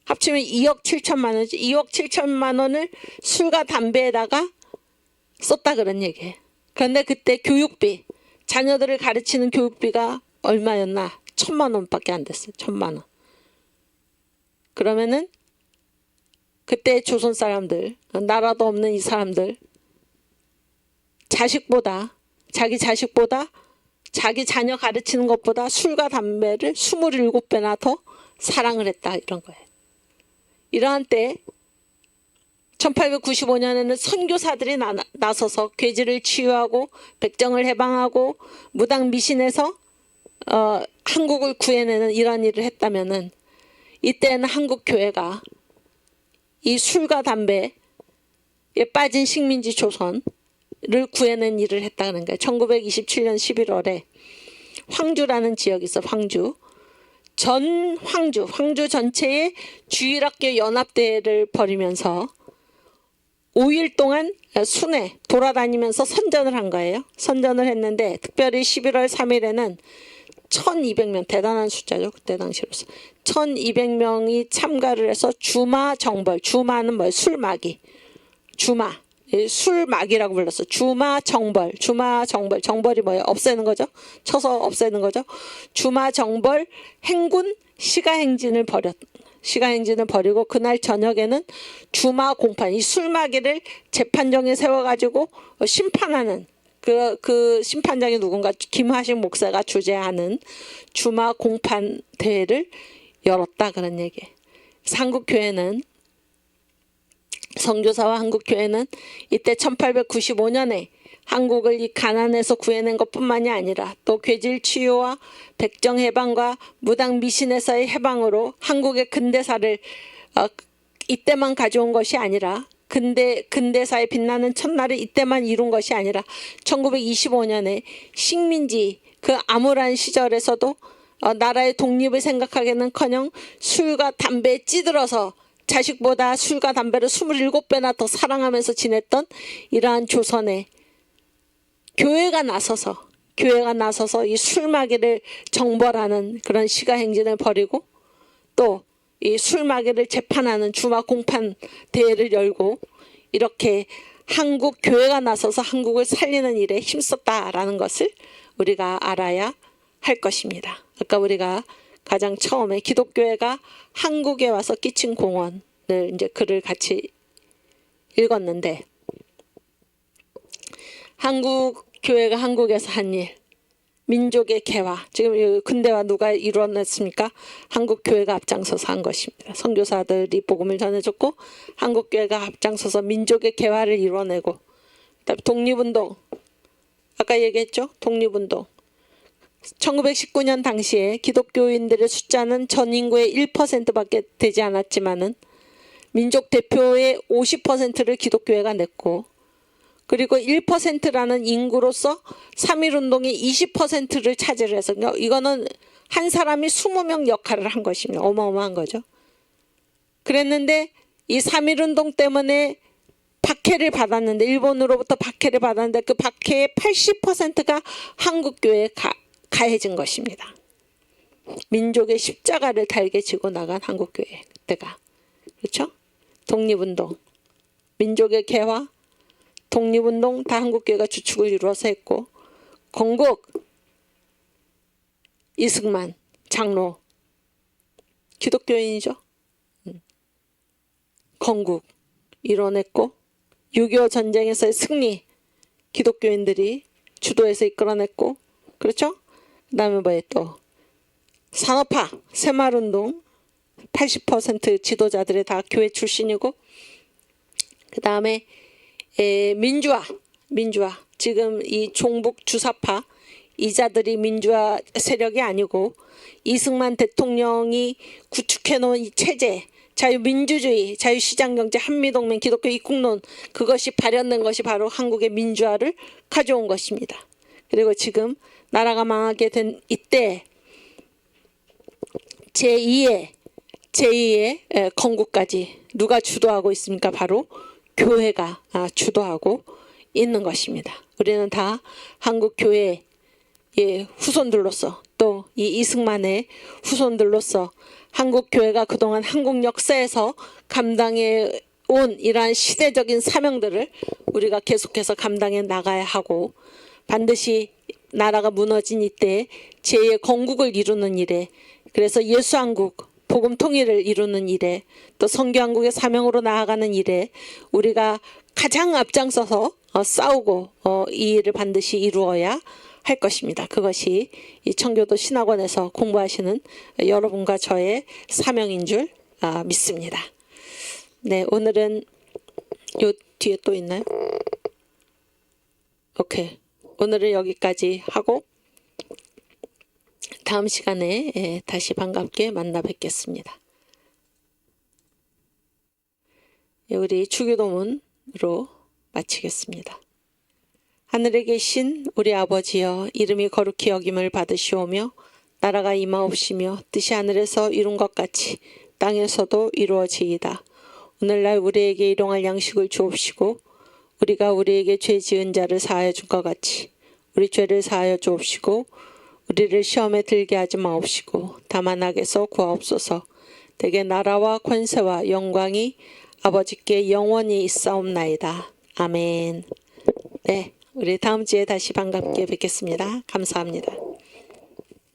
합치면 2억 7천만 원이지. 2억 7천만 원을 술과 담배에다가 썼다, 그런 얘기예요. 그런데 그때 교육비, 자녀들을 가르치는 교육비가 얼마였나? 1000만 원밖에 안 됐어요. 1000만 원. 그러면은 그때 조선 사람들, 나라도 없는 이 사람들, 자기 자식보다 자기 자녀 가르치는 것보다 술과 담배를 27배나 더 사랑을 했다, 이런 거예요. 이러한 때 1895년에는 선교사들이 나서서 괴지를 치유하고 백정을 해방하고 무당 미신에서 한국을 구해내는 이런 일을 했다면은, 이때는 한국 교회가 이 술과 담배에 빠진 식민지 조선을 구해낸 일을 했다는 거예요. 1927년 11월에 황주라는 지역이 있어. 황주 전체의 주일학교 연합대회를 벌이면서 5일 동안 순회 돌아다니면서 선전을 한 거예요. 선전을 했는데 특별히 11월 3일에는 1200명, 대단한 숫자죠. 그때 당시로서 1200명이 참가를 해서 주마정벌, 주마는 뭐예요? 술마기, 술마기라고 불렀어. 주마정벌, 정벌이 뭐예요? 없애는 거죠. 쳐서 없애는 거죠. 주마정벌 행군 시가행진을 벌이고, 그날 저녁에는 주마공판, 이 술마기를 재판정에 세워가지고 심판하는 그 심판장이 누군가 김하식 목사가 주재하는 주마공판 대회를 열었다, 그런 얘기. 한국교회는, 선교사와 한국교회는 이때 1895년에 한국을 이 가난에서 구해낸 것뿐만이 아니라 또 괴질 치유와 백정 해방과 무당 미신에서의 해방으로 한국의 근대사를 이때만 가져온 것이 아니라, 근대사에 빛나는 첫날을 이때만 이룬 것이 아니라 1925년에 식민지 그 암울한 시절에서도 나라의 독립을 생각하기는커녕 술과 담배에 찌들어서 자식보다 술과 담배를 27배나 더 사랑하면서 지냈던 이러한 조선에 교회가 나서서 이 술마개를 정벌하는 그런 시가행진을 벌이고 또 이 술마개를 재판하는 주마 공판 대회를 열고 이렇게 한국 교회가 나서서 한국을 살리는 일에 힘썼다라는 것을 우리가 알아야 할 것입니다. 아까 우리가 가장 처음에 기독교회가 한국에 와서 끼친 공헌을 이제 글을 같이 읽었는데 한국 교회가 한국에서 한 일, 민족의 개화, 지금 근대화 누가 이루어냈습니까? 한국 교회가 앞장서서 한 것입니다. 선교사들이 복음을 전해줬고 한국 교회가 앞장서서 민족의 개화를 이루어내고 그다음에 독립운동, 아까 얘기했죠? 독립운동. 1919년 당시에 기독교인들의 숫자는 전 인구의 1%밖에 되지 않았지만은 민족 대표의 50%를 기독교회가 냈고 그리고 1%라는 인구로서 3.1운동의 20%를 차지를 해서 이거는 한 사람이 20명 역할을 한 것입니다. 어마어마한 거죠. 그랬는데 이 3.1운동 때문에 박해를 받았는데 일본으로부터 박해를 받았는데 그 박해의 80%가 한국교회에 가해진 것입니다. 민족의 십자가를 달게 지고 나간 한국교회 그때가 그렇죠? 독립운동, 민족의 개화, 독립운동 다 한국교회가 주축을 이루어서 했고 건국, 이승만, 장로 기독교인이죠. 건국 이뤄냈고 6.25 전쟁에서의 승리 기독교인들이 주도해서 이끌어냈고 그렇죠? 그 다음에 뭐에 또 산업화, 새마을운동 80% 지도자들이 다 교회 출신이고 그 다음에 민주화 지금 이 종북 주사파 이자들이 민주화 세력이 아니고 이승만 대통령이 구축해 놓은 이 체제 자유민주주의, 자유시장경제, 한미동맹, 기독교 입국론 그것이 발현된 것이 바로 한국의 민주화를 가져온 것입니다. 그리고 지금 나라가 망하게 된 이때 제2의 건국까지 누가 주도하고 있습니까? 바로 교회가 주도하고 있는 것입니다. 우리는 다 한국 교회의 후손들로서 또 이 이승만의 후손들로서 한국 교회가 그동안 한국 역사에서 감당해 온 이러한 시대적인 사명들을 우리가 계속해서 감당해 나가야 하고 반드시 나라가 무너진 이때 제2의 건국을 이루는 일에 그래서 예수한국 복음 통일을 이루는 일에 또 선교한국의 사명으로 나아가는 일에 우리가 가장 앞장서서 싸우고 이 일을 반드시 이루어야 할 것입니다. 그것이 이 청교도 신학원에서 공부하시는 여러분과 저의 사명인 줄 믿습니다. 네, 오늘은 요 뒤에 또 있나요? 오케이. 오늘은 여기까지 하고 다음 시간에 다시 반갑게 만나 뵙겠습니다. 우리 주기도문으로 마치겠습니다. 하늘에 계신 우리 아버지여 이름이 거룩히 여김을 받으시오며 나라가 임하옵시며 뜻이 하늘에서 이룬 것 같이 땅에서도 이루어지이다. 오늘날 우리에게 일용할 양식을 주옵시고 우리가 우리에게 죄 지은 자를 사하여 준 것 같이 우리 죄를 사하여 주옵시고 우리를 시험에 들게 하지 마옵시고 다만 악에서 구하옵소서. 대개 나라와 권세와 영광이 아버지께 영원히 있사옵나이다. 아멘. 네, 우리 다음 주에 다시 반갑게 뵙겠습니다. 감사합니다.